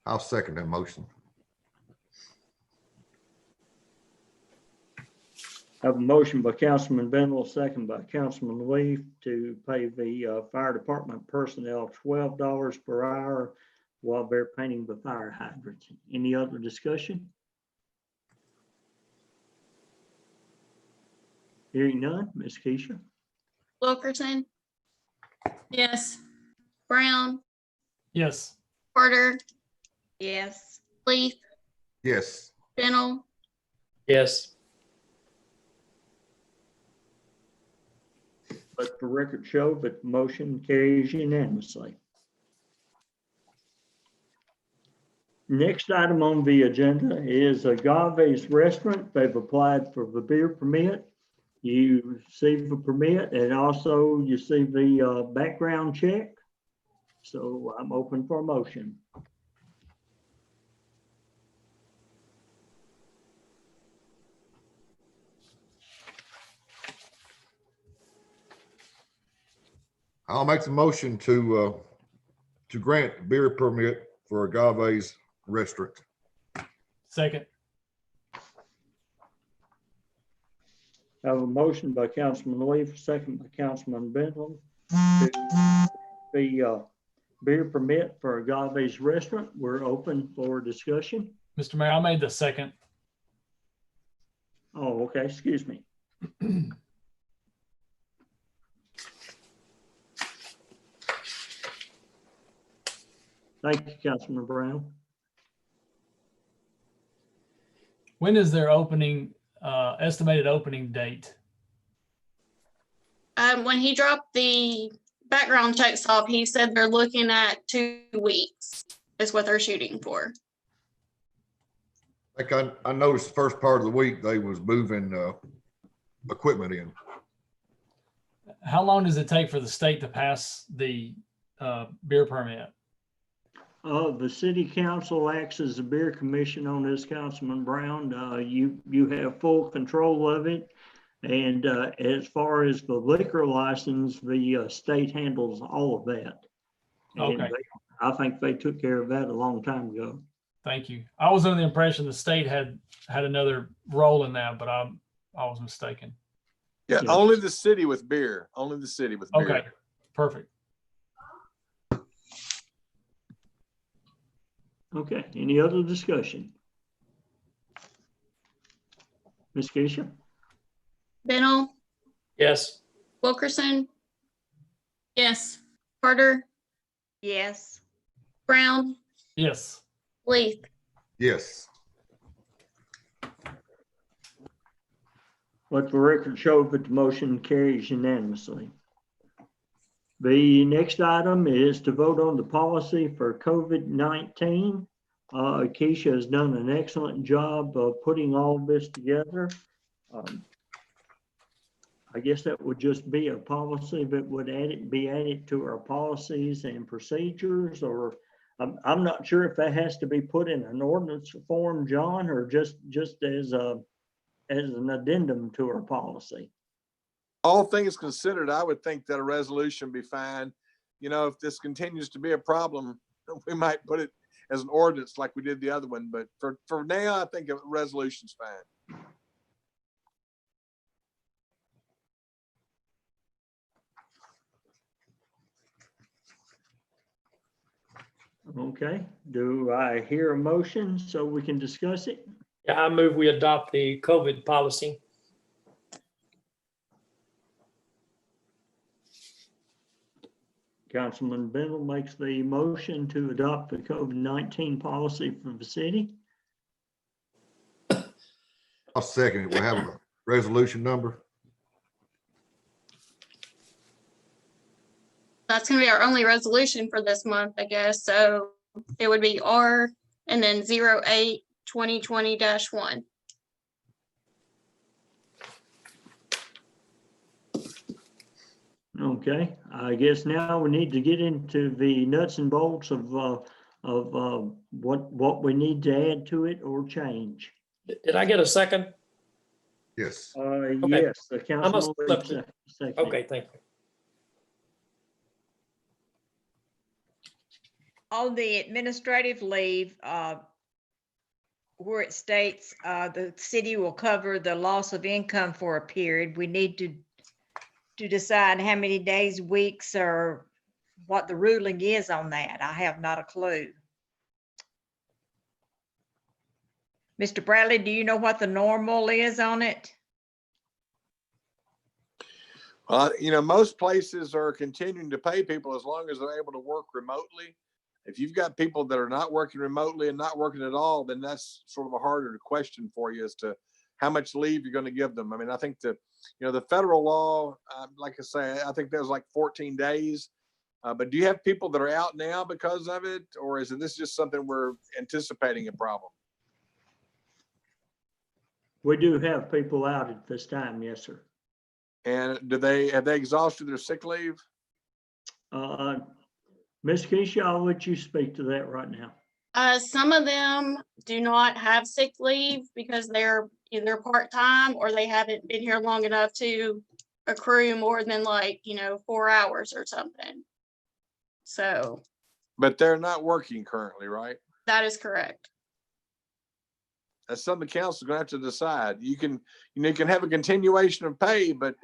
Speaker 5: I'll second that motion.
Speaker 1: I have a motion by Councilman Bendel, second by Councilman Leaf to pay the fire department personnel $12 per hour while they're painting the fire hydrants. Any other discussion? Hearing none, Ms. Keisha?
Speaker 6: Wilkerson,
Speaker 7: Yes.
Speaker 6: Brown,
Speaker 8: Yes.
Speaker 6: Carter,
Speaker 4: Yes.
Speaker 6: Leith,
Speaker 5: Yes.
Speaker 6: Bennell,
Speaker 2: Yes.
Speaker 1: Let the record show that the motion carries unanimously. Next item on the agenda is Agave's Restaurant. They've applied for the beer permit. You receive the permit and also you see the background check. So I'm open for a motion.
Speaker 5: I'll make the motion to grant beer permit for Agave's Restaurant.
Speaker 8: Second.
Speaker 1: I have a motion by Councilman Leaf, second by Councilman Benton to the beer permit for Agave's Restaurant. We're open for discussion.
Speaker 8: Mr. Mayor, I made the second.
Speaker 1: Oh, okay, excuse me. Thank you, Councilman Brown.
Speaker 8: When is their opening, estimated opening date?
Speaker 6: when he dropped the background checks off, he said they're looking at 2 weeks is what they're shooting for.
Speaker 5: Like I noticed the first part of the week, they was moving equipment in.
Speaker 8: How long does it take for the state to pass the beer permit?
Speaker 1: The city council acts as a beer commission on this, Councilman Brown. You have full control of it. And as far as the liquor license, the state handles all of that. And
Speaker 8: Okay.
Speaker 1: I think they took care of that a long time ago.
Speaker 8: Thank you. I was under the impression the state had another role in that, but I was mistaken.
Speaker 3: Yeah,
Speaker 1: Yeah.
Speaker 3: only the city with beer, only the city with beer.
Speaker 8: Okay, perfect.
Speaker 1: Okay, any other discussion? Ms. Keisha?
Speaker 6: Bennell,
Speaker 2: Yes.
Speaker 6: Wilkerson,
Speaker 7: Yes.
Speaker 6: Carter,
Speaker 4: Yes.
Speaker 6: Brown,
Speaker 8: Yes.
Speaker 6: Leith.
Speaker 5: Yes.
Speaker 1: Let the record show that the motion carries unanimously. The next item is to vote on the policy for COVID-19. Keisha has done an excellent job of putting all this together. I guess that would just be a policy, but would be added to our policies and procedures, or I'm not sure if that has to be put in an ordinance form, John, or just as an addendum to our policy.
Speaker 3: All things considered, I would think that a resolution be fine. You know, if this continues to be a problem, we might put it as an ordinance like we did the other one, but for now, I think a resolution's fine.
Speaker 1: Okay, do I hear a motion so we can discuss it?
Speaker 2: Yeah, I move we adopt the COVID policy.
Speaker 1: Councilman Bendel makes the motion to adopt the COVID-19 policy for the city.
Speaker 5: I'll second it. We'll have a resolution number.
Speaker 6: That's gonna be our only resolution for this month, I guess. So it would be R and then 08-2020-1.
Speaker 1: Okay, I guess now we need to get into the nuts and bolts of what we need to add to it or change.
Speaker 2: Did I get a second?
Speaker 5: Yes.
Speaker 1: Yes, the council.
Speaker 2: must have left it.
Speaker 1: Second.
Speaker 2: Okay, thank you.
Speaker 4: On the administrative leave, where it states the city will cover the loss of income for a period, we need to decide how many days, weeks, or what the ruling is on that. I have not a clue. Mr. Bradley, do you know what the normal is on it?
Speaker 3: You know, most places are continuing to pay people as long as they're able to work remotely. If you've got people that are not working remotely and not working at all, then that's sort of a harder question for you as to how much leave you're going to give them. I mean, I think that, you know, the federal law, like I say, I think there's like 14 days. But do you have people that are out now because of it? Or is this just something we're anticipating a problem?
Speaker 1: We do have people out at this time, yes, sir.
Speaker 3: And have they exhausted their sick leave?
Speaker 1: Ms. Keisha, I'll let you speak to that right now.
Speaker 6: Some of them do not have sick leave because they're either part-time or they haven't been here long enough to accrue more than 4 hours or something. So.
Speaker 3: But they're not working currently, right?
Speaker 6: That is correct.
Speaker 3: That's something the council's gonna have to decide. You can have a continuation of pay, but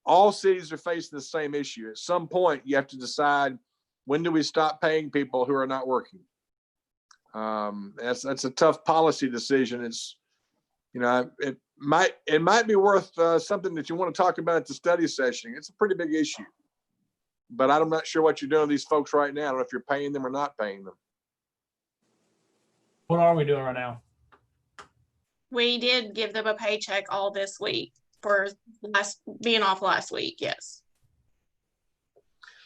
Speaker 3: all cities are facing the same issue. At some point, you have to decide, when do we stop paying people who are not working? That's a tough policy decision. It's, it might be worth something that you want to talk about at the study session. It's a pretty big issue, but I'm not sure what you're doing with these folks right now. I don't know if you're paying them or not paying them.
Speaker 8: What are we doing right now?
Speaker 6: We did give them a paycheck all this week for being off last week. Yes.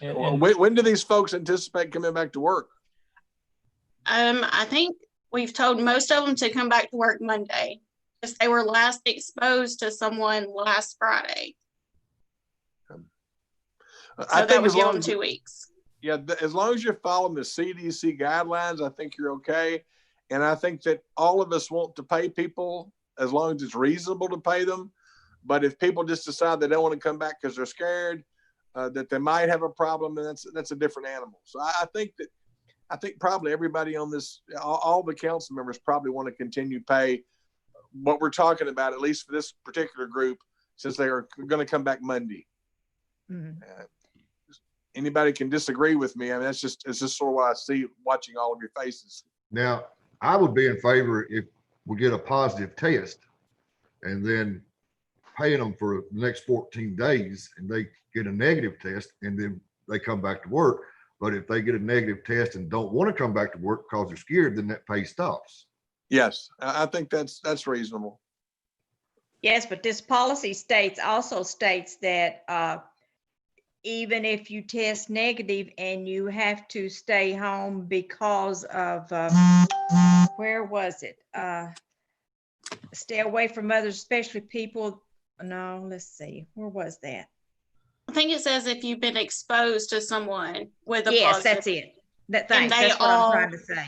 Speaker 8: And
Speaker 3: When do these folks anticipate coming back to work?
Speaker 6: I think we've told most of them to come back to work Monday because they were last exposed to someone last Friday.
Speaker 3: I
Speaker 6: So that
Speaker 3: think
Speaker 6: would
Speaker 3: as
Speaker 6: give
Speaker 3: long
Speaker 6: them
Speaker 3: as
Speaker 6: 2 weeks.
Speaker 3: Yeah, as long as you're following the CDC guidelines, I think you're okay. And I think that all of us want to pay people as long as it's reasonable to pay them. But if people just decide they don't want to come back because they're scared that they might have a problem, then that's a different animal. So I think probably everybody on this, all the council members probably want to continue pay what we're talking about, at least for this particular group, since they are going to come back Monday.
Speaker 4: Mhm.
Speaker 3: Anybody can disagree with me. I mean, it's just sort of what I see watching all of your faces.
Speaker 5: Now, I would be in favor if we get a positive test and then paying them for the next 14 days and they get a negative test and then they come back to work. But if they get a negative test and don't want to come back to work because they're scared, then that pay stops.
Speaker 3: Yes, I think that's reasonable.
Speaker 4: Yes, but this policy also states that even if you test negative and you have to stay home because of, where was it? Stay away from others, especially people, no, let's see, where was that?
Speaker 6: I think it says if you've been exposed to someone with a
Speaker 4: Yes,
Speaker 6: positive,
Speaker 4: that's it. That,
Speaker 6: And
Speaker 4: thanks,
Speaker 6: they
Speaker 4: that's what I'm
Speaker 6: all-
Speaker 4: trying to say.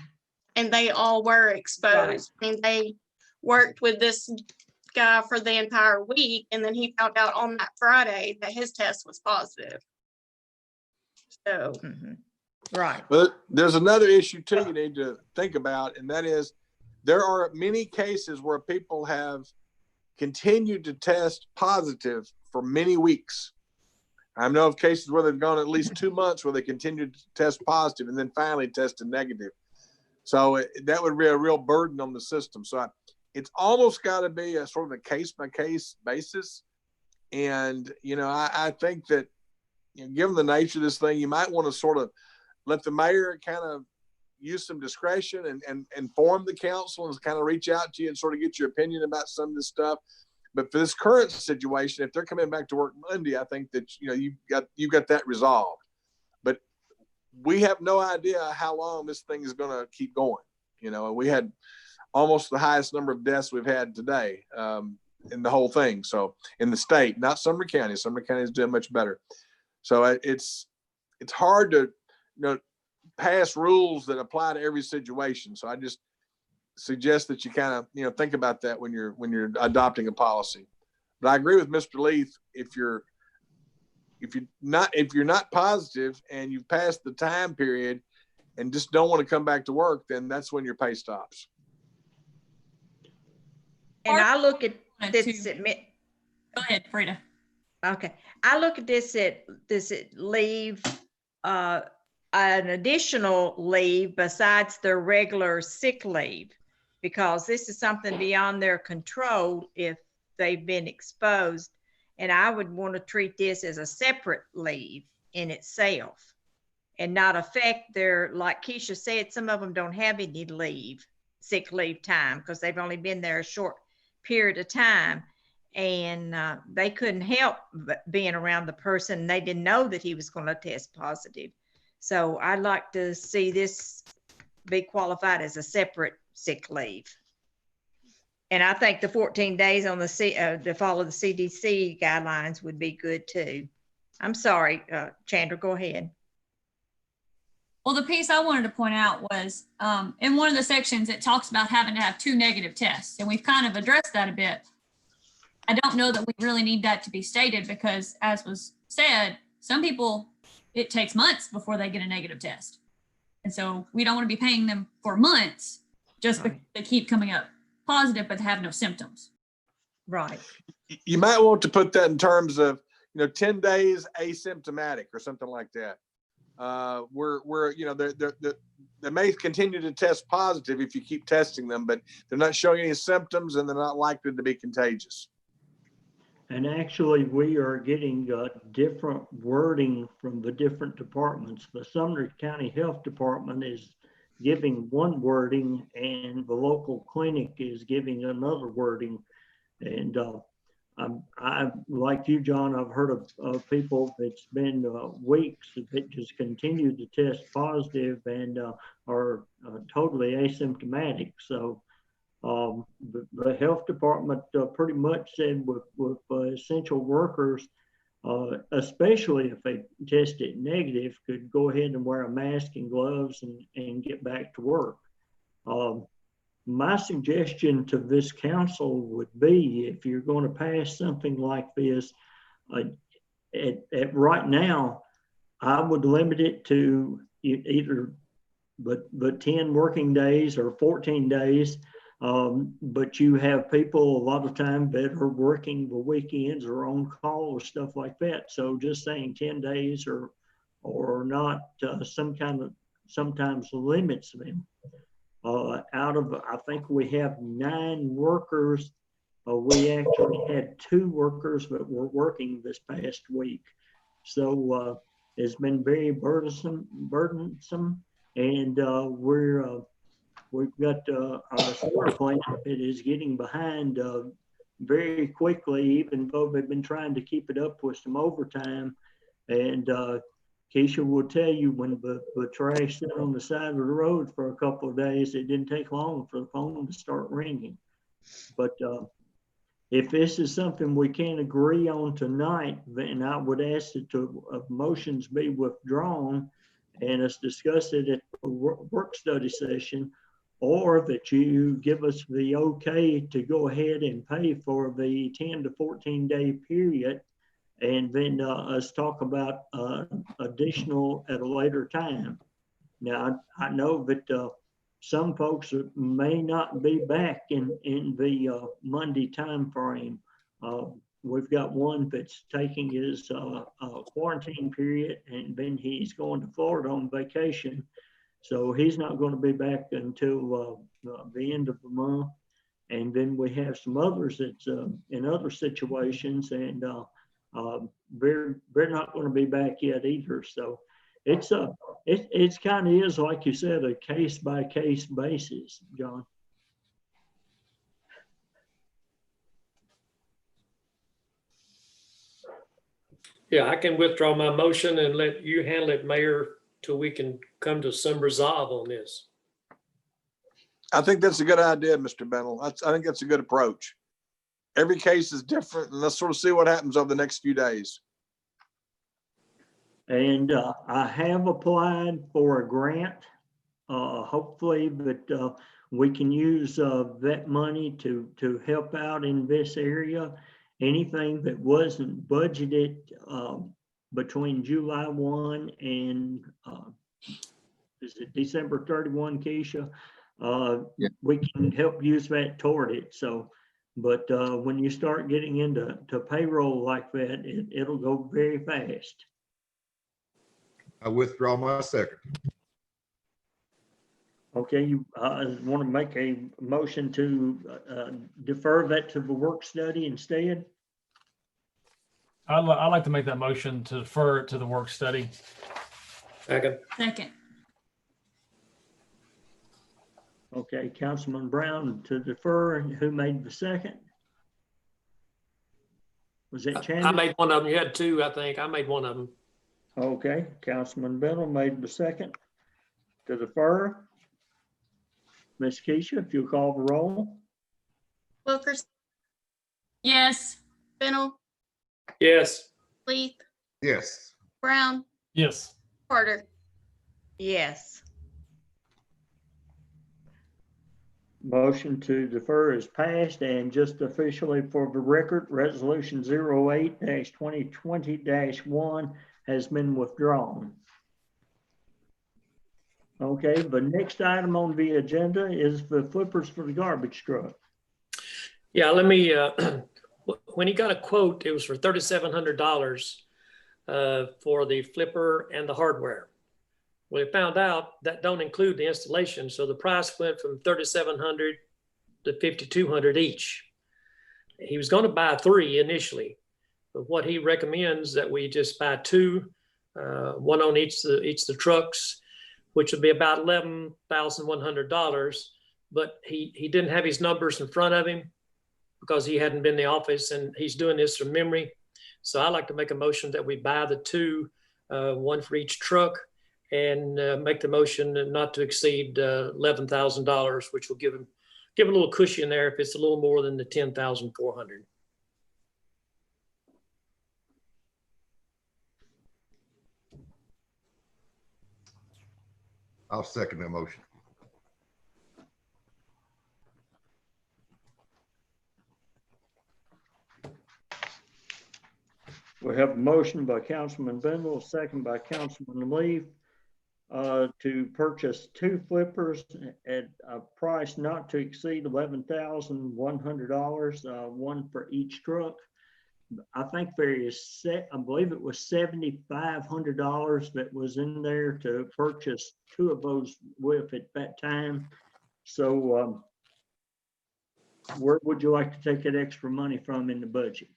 Speaker 6: and they all were exposed. I mean, they worked with this guy for the entire week, and then he found out on that Friday that his test was positive. So,
Speaker 4: Mhm. Right,
Speaker 3: But there's another issue too you need to think about, and that is there are many cases where people have continued to test positive for many weeks. I know of cases where they've gone at least 2 months where they continued to test positive and then finally tested negative. So that would be a real burden on the system. So it's almost got to be a sort of a case by case basis. And, you know, I think that, you know, given the nature of this thing, you might want to sort of let the mayor kind of use some discretion and inform the council and kind of reach out to you and sort of get your opinion about some of this stuff. But for this current situation, if they're coming back to work Monday, I think that, you know, you've got that resolved. But we have no idea how long this thing is going to keep going. You know, we had almost the highest number of deaths we've had today in the whole thing. So in the state, not Sumner County. Sumner County is doing much better. So it's hard to, you know, pass rules that apply to every situation. So I just suggest that you kind of, you know, think about that when you're adopting a policy. But I agree with Mr. Leith. If you're not positive and you've passed the time period and just don't want to come back to work, then that's when your pay stops.
Speaker 4: and I look at
Speaker 7: Wanted
Speaker 4: this,
Speaker 7: to- Go ahead, Frida.
Speaker 4: okay, I look at this leave, an additional leave besides their regular sick leave, because this is something beyond their control if they've been exposed. And I would want to treat this as a separate leave in itself and not affect their, like Keisha said, some of them don't have any leave, sick leave time, because they've only been there a short period of time. And they couldn't help but being around the person. They didn't know that he was going to test positive. So I'd like to see this be qualified as a separate sick leave. And I think the 14 days on to follow the CDC guidelines would be good too. I'm sorry, Chandra, go ahead.
Speaker 7: Well, the piece I wanted to point out was in one of the sections, it talks about having to have 2 negative tests. And we've kind of addressed that a bit. I don't know that we really need that to be stated because, as was said, some people, it takes months before they get a negative test. And so we don't want to be paying them for months just because they keep coming up positive, but have no symptoms.
Speaker 4: Right.
Speaker 3: You might want to put that in terms of, you know, 10 days asymptomatic or something like that. We're you know, they may continue to test positive if you keep testing them, but they're not showing any symptoms and they're not likely to be contagious.
Speaker 1: And actually, we are getting different wording from the different departments. The Sumner County Health Department is giving one wording and the local clinic is giving another wording. And I, like you, John, I've heard of people that's been weeks that just continue to test positive and are totally asymptomatic. So the health department pretty much said with essential workers, especially if they tested negative, could go ahead and wear a mask and gloves and get back to work. My suggestion to this council would be, if you're going to pass something like this, at right now, I would limit it to either but 10 working days or 14 days. But you have people a lot of time that are working the weekends or on call or stuff like that. So just saying 10 days or not sometimes limits them. Out of, I think we have 9 workers. We actually had 2 workers that were working this past week. So it's been very burdensome, and we've got our sewer plant that is getting behind very quickly, even though they've been trying to keep it up with some overtime. And Keisha will tell you when the trash sat on the side of the road for a couple of days, it didn't take long for the phone to start ringing. But if this is something we can't agree on tonight, then I would ask that the motions be withdrawn and us discuss it at a work study session, or that you give us the okay to go ahead and pay for the 10 to 14 day period, and then us talk about additional at a later time. Now, I know that some folks may not be back in the Monday time frame. We've got one that's taking his quarantine period, and then he's going to Florida on vacation. So he's not going to be back until the end of the month. And then we have some others that's in other situations, and they're not going to be back yet either. So it's kind of is, like you said, a case by case basis, John.
Speaker 2: Yeah, I can withdraw my motion and let you handle it, Mayor, till we can come to some resolve on this.
Speaker 3: I think that's a good idea, Mr. Bennell. I think that's a good approach. Every case is different, and let's sort of see what happens over the next few days.
Speaker 1: And I have applied for a grant, hopefully, but we can use that money to help out in this area. Anything that wasn't budgeted between July 1 and is it December 31, Keisha?
Speaker 3: Yeah.
Speaker 1: We can help use that toward it. So, but when you start getting into payroll like that, it'll go very fast.
Speaker 5: I withdraw my second.
Speaker 1: Okay, you want to make a motion to defer that to the work study instead?
Speaker 8: I'd like to make that motion to defer it to the work study.
Speaker 2: Second.
Speaker 7: Second.
Speaker 1: Okay, Councilman Brown to defer. Who made the second? Was it
Speaker 2: I
Speaker 1: Chandler?
Speaker 2: made one of them. You had two, I think. I made one of them.
Speaker 1: Okay, Councilman Bennell made the second to defer. Ms. Keisha, if you'll call the roll.
Speaker 6: Wilkerson,
Speaker 7: Yes.
Speaker 6: Bennell,
Speaker 2: Yes.
Speaker 6: Leith,
Speaker 5: Yes.
Speaker 6: Brown,
Speaker 8: Yes.
Speaker 6: Carter.
Speaker 4: Yes.
Speaker 1: Motion to defer is passed, and just officially for the record, resolution 08-2020-1 has been withdrawn. Okay, the next item on the agenda is the flippers for the garbage truck.
Speaker 2: Yeah, let me, when he got a quote, it was for $3,700 for the flipper and the hardware. Well, we found out that don't include the installation. So the price went from $3,700 to $5,200 each. He was going to buy 3 initially, but what he recommends that we just buy 2, one on each of the trucks, which would be about $11,100. But he didn't have his numbers in front of him because he hadn't been in the office, and he's doing this from memory. So I'd like to make a motion that we buy the 2, one for each truck, and make the motion not to exceed $11,000, which will give a little cushion there if it's a little more than the $10,400.
Speaker 5: I'll second that motion.
Speaker 1: We have a motion by Councilman Bendel, second by Councilman Leaf, to purchase 2 flippers at a price not to exceed $11,100, one for each truck. I think there is I believe it was $7,500 that was in there to purchase 2 of those with at that time. So where would you like to take that extra money from in the budget?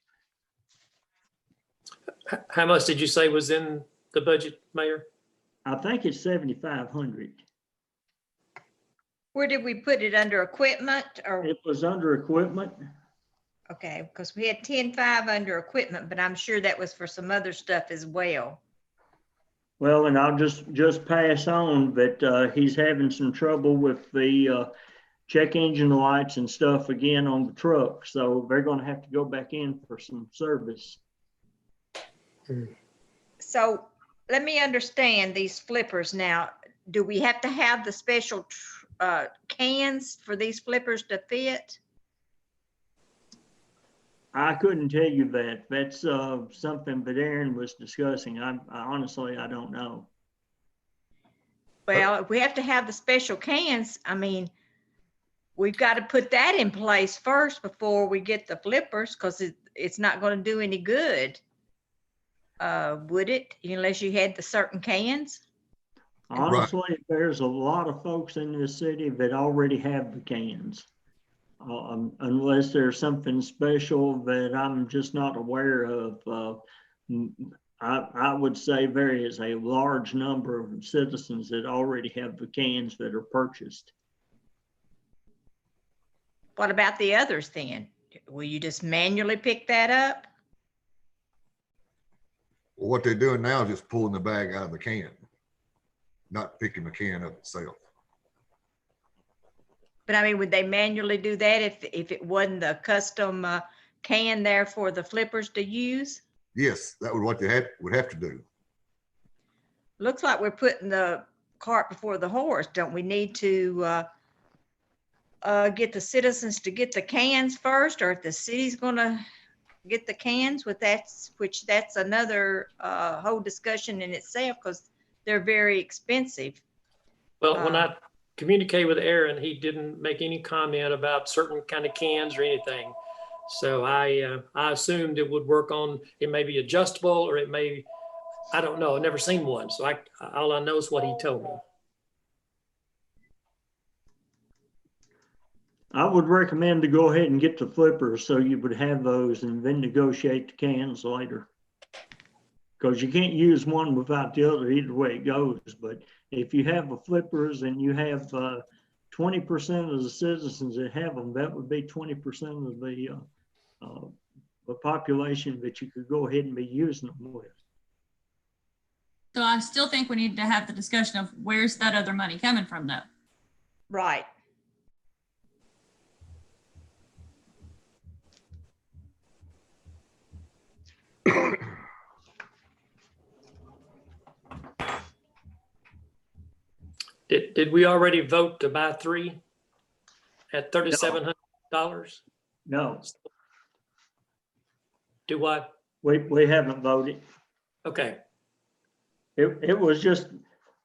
Speaker 2: How much did you say was in the budget, Mayor?
Speaker 1: I think it's 7,500.
Speaker 4: Where did we put it, under equipment or?
Speaker 1: It was under equipment.
Speaker 4: Okay, because we had 10.5 under equipment, but I'm sure that was for some other stuff as well.
Speaker 1: Well, and I'll just pass on, but he's having some trouble with the check engine lights and stuff again on the truck. So they're gonna have to go back in for some service.
Speaker 4: So let me understand these flippers now. Do we have to have the special cans for these flippers to fit?
Speaker 1: I couldn't tell you that. That's something that Aaron was discussing. I honestly, I don't know.
Speaker 4: Well, if we have to have the special cans, I mean, we've got to put that in place first before we get the flippers, because it's not going to do any good. Would it, unless you had the certain cans?
Speaker 1: Honestly, there's a lot of folks in this city that already have the cans. Unless there's something special that I'm just not aware of. I would say there is a large number of citizens that already have the cans that are purchased.
Speaker 4: What about the others then? Will you just manually pick that up?
Speaker 5: Well, what they're doing now is just pulling the bag out of the can, not picking the can up itself.
Speaker 4: But I mean, would they manually do that if it wasn't the custom can there for the flippers to use?
Speaker 5: Yes, that would what they would have to do.
Speaker 4: Looks like we're putting the cart before the horse. Don't we need to get the citizens to get the cans first, or if the city's gonna get the cans with that, which that's another whole discussion in itself, because they're very expensive.
Speaker 2: Well, when I communicated with Aaron, he didn't make any comment about certain kind of cans or anything. So I assumed it would work on, it may be adjustable, or it may, I don't know. I've never seen one. So all I know is what he told me.
Speaker 1: I would recommend to go ahead and get the flippers so you would have those and then negotiate the cans later. Because you can't use one without the other either way it goes. But if you have the flippers and you have 20% of the citizens that have them, that would be 20% of the population that you could go ahead and be using them with.
Speaker 7: So I still think we need to have the discussion of where's that other money coming from though?
Speaker 4: Right.
Speaker 2: Did we already vote to buy 3 at $3,700?
Speaker 1: No,
Speaker 2: Do what?
Speaker 1: we haven't voted.
Speaker 2: Okay.
Speaker 1: It was just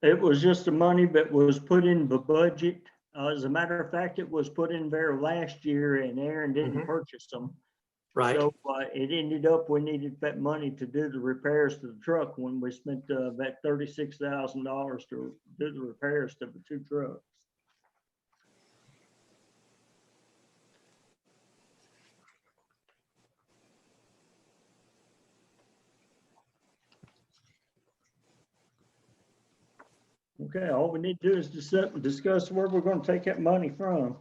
Speaker 1: the money that was put in the budget. As a matter of fact, it was put in there last year and Aaron didn't purchase them.
Speaker 2: Right.
Speaker 1: So it ended up, we needed that money to do the repairs to the truck when we spent that $36,000 to do the repairs to the 2 trucks. Okay, all we need to do is discuss where we're going to take that money from.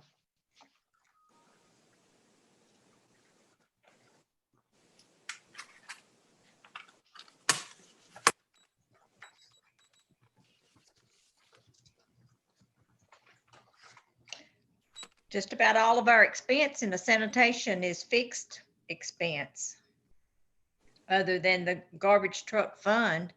Speaker 4: Just about all of our expense in the sanitation is fixed expense, other than the garbage truck fund.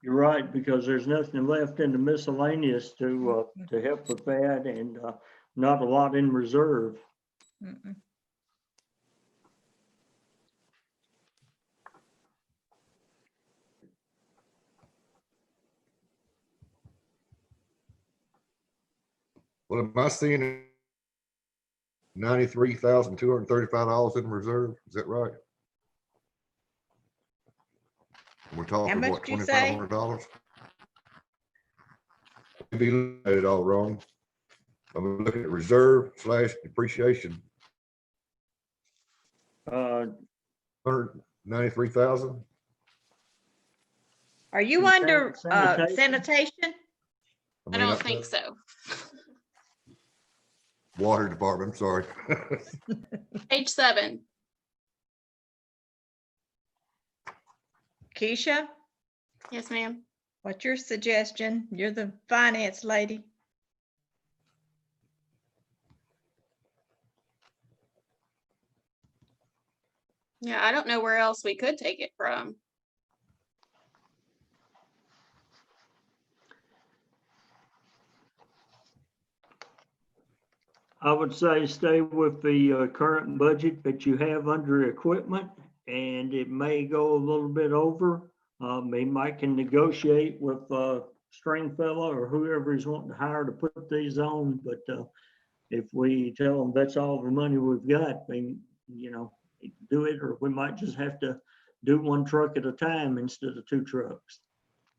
Speaker 1: You're right, because there's nothing left in the miscellaneous to help with that, and not a lot in reserve.
Speaker 4: Mm-mm.
Speaker 5: Well, am I seeing $93,235 in reserve? Is that right? We're talking,
Speaker 4: much
Speaker 5: what,
Speaker 4: did you say?
Speaker 5: $2,500? Maybe looking at it all wrong. I'm looking at reserve / depreciation,
Speaker 1: Uh,
Speaker 5: 193,000.
Speaker 4: Are you
Speaker 1: Is that
Speaker 4: under
Speaker 1: sanitation?
Speaker 6: I
Speaker 4: sanitation?
Speaker 5: mean,
Speaker 6: don't think so.
Speaker 5: Water department, I'm sorry.
Speaker 6: Page 7.
Speaker 4: Keisha,
Speaker 6: Yes, ma'am.
Speaker 4: what's your suggestion? You're the finance lady.
Speaker 6: Yeah, I don't know where else we could take it from.
Speaker 1: I would say stay with the current budget that you have under equipment, and it may go a little bit over. They might can negotiate with Stringfellow or whoever is wanting to hire to put these on, but if we tell them that's all the money we've got, they, you know, do it, or we might just have to do one truck at a time instead of 2 trucks.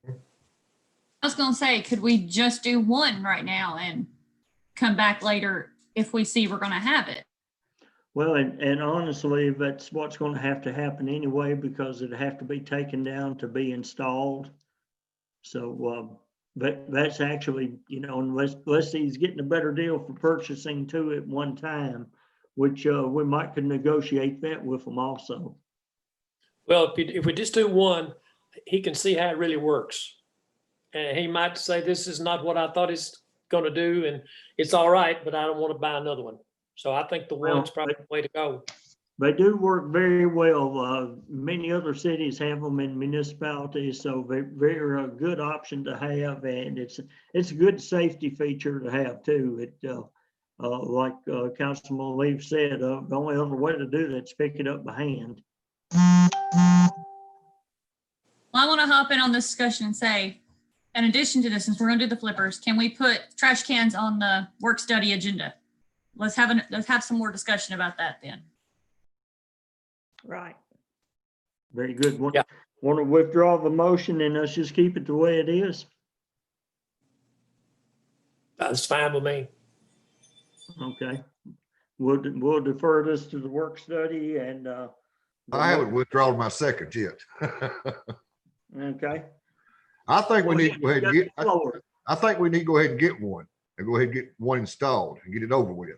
Speaker 7: I was gonna say, could we just do one right now and come back later if we see we're gonna have it?
Speaker 1: Well, and honestly, that's what's going to happen anyway, because it'd have to be taken down to be installed. So, but that's actually, you know, unless he's getting a better deal for purchasing 2 at one time, which we might could negotiate that with them also.
Speaker 2: Well, if we just do one, he can see how it really works. And he might say, this is not what I thought it's gonna do, and it's all right, but I don't want to buy another one. So I think the one's probably the way to go.
Speaker 1: They do work very well. Many other cities have them in municipalities, so they're a good option to have, and it's a good safety feature to have too. It like Councilman Leaf said, the only other way to do that is pick it up by hand.
Speaker 7: Well, I want to hop in on this discussion and say, in addition to this, since we're gonna do the flippers, can we put trash cans on the work study agenda? Let's have some more discussion about that then.
Speaker 4: Right.
Speaker 1: Very good.
Speaker 2: Yeah.
Speaker 1: Want to withdraw the motion and let's just keep it the way it is?
Speaker 2: That's fine with me.
Speaker 1: Okay. We'll defer this to the work study and
Speaker 5: I haven't withdrawn my second yet.
Speaker 1: okay.
Speaker 5: I think we need to go ahead and get,
Speaker 1: Forward.
Speaker 5: I think we need to go ahead and get one and go ahead and get one installed and get it over with.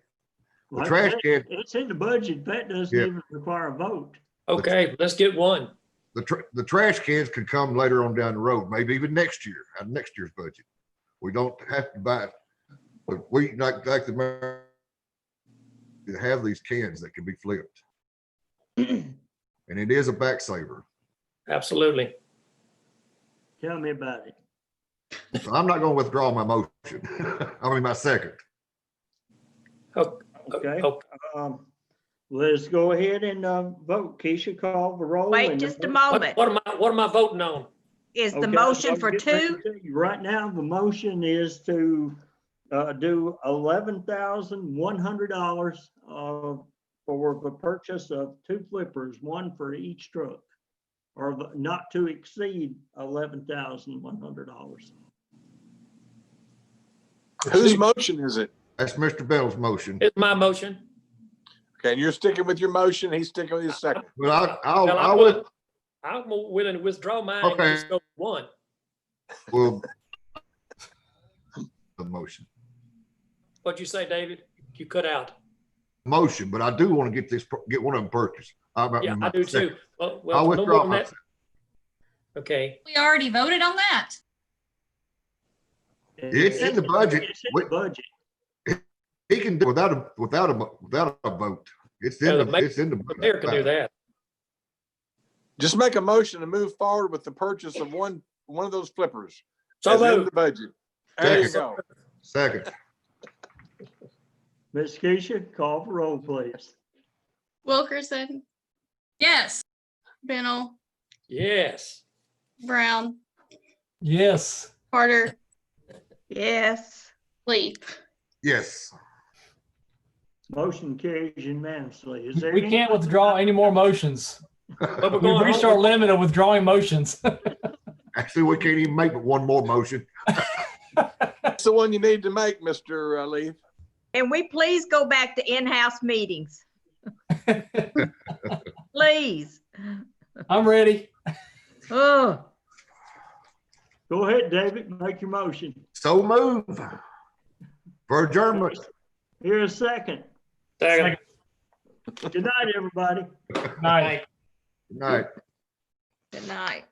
Speaker 5: The
Speaker 1: Like
Speaker 5: trash
Speaker 1: that,
Speaker 5: can,
Speaker 1: it's in the budget. That doesn't
Speaker 5: Yeah.
Speaker 1: even require a vote.
Speaker 2: Okay, let's get one.
Speaker 5: the trash cans can come later on down the road, maybe even next year, out of next year's budget. We don't have to buy it, but we like the mayor to have these cans that can be flipped. And it is a back saver.
Speaker 2: Absolutely.
Speaker 1: Tell me about it.
Speaker 5: So I'm not going to withdraw my motion. I mean, my second.
Speaker 1: Okay.
Speaker 2: Oh,
Speaker 1: Let's go ahead and vote. Keisha, call the roll.
Speaker 4: Wait
Speaker 1: and-
Speaker 4: just a moment.
Speaker 2: what am I voting on?
Speaker 4: Is the
Speaker 1: Okay,
Speaker 4: motion
Speaker 1: I'll
Speaker 4: for
Speaker 1: get ready
Speaker 4: 2?
Speaker 1: to tell you. Right now, the motion is to do $11,100 for the purchase of 2 flippers, one for each truck, or not to exceed $11,100.
Speaker 3: Whose motion is it?
Speaker 5: That's Mr. Bell's motion.
Speaker 2: It's my motion.
Speaker 3: Okay, and you're sticking with your motion, he's sticking with his second.
Speaker 5: Well,
Speaker 2: Well,
Speaker 5: I would,
Speaker 2: I'm willing to withdraw mine and
Speaker 5: Okay.
Speaker 2: just go with one.
Speaker 5: well, the motion,
Speaker 2: What'd you say, David? You cut out.
Speaker 5: but I do want to get one of them purchased.
Speaker 2: Yeah, I do too. Well,
Speaker 5: I'll
Speaker 2: no more
Speaker 5: withdraw
Speaker 2: than
Speaker 5: my,
Speaker 2: that. Okay,
Speaker 7: We already voted on that.
Speaker 5: It's in the budget.
Speaker 1: It's in the budget.
Speaker 5: he can do without a vote. It's
Speaker 2: Yeah,
Speaker 5: in
Speaker 2: the
Speaker 5: the,
Speaker 2: ma-
Speaker 5: it's in the.
Speaker 2: the mayor can do that.
Speaker 3: Just make a motion to move forward with the purchase of one of those flippers.
Speaker 2: So
Speaker 3: as in
Speaker 2: moved.
Speaker 3: the budget. There you
Speaker 5: Second.
Speaker 3: go.
Speaker 5: Second,
Speaker 1: Ms. Keisha, call the roll, please.
Speaker 6: Wilkerson,
Speaker 7: Yes.
Speaker 6: Bennell,
Speaker 2: Yes.
Speaker 6: Brown,
Speaker 8: Yes.
Speaker 6: Carter,
Speaker 4: Yes.
Speaker 6: Leaf.
Speaker 5: Yes.
Speaker 1: Motion carries unanimously. Is there
Speaker 8: We
Speaker 1: any?
Speaker 8: can't withdraw any more motions.
Speaker 2: But we're
Speaker 8: We've
Speaker 2: going
Speaker 8: reached
Speaker 2: home.
Speaker 8: our limit of withdrawing motions.
Speaker 5: Actually, we can't even make but one more motion.
Speaker 3: That's the one you need to make, Mr. Leaf.
Speaker 4: Can we please go back to in-house meetings? Please.
Speaker 8: I'm ready.
Speaker 4: Oh,
Speaker 1: Go ahead, David, make your motion.
Speaker 5: So move for adjournment.
Speaker 1: Here a second.
Speaker 2: Second.
Speaker 1: Good night, everybody.
Speaker 8: Night.
Speaker 5: Good night.
Speaker 4: good night.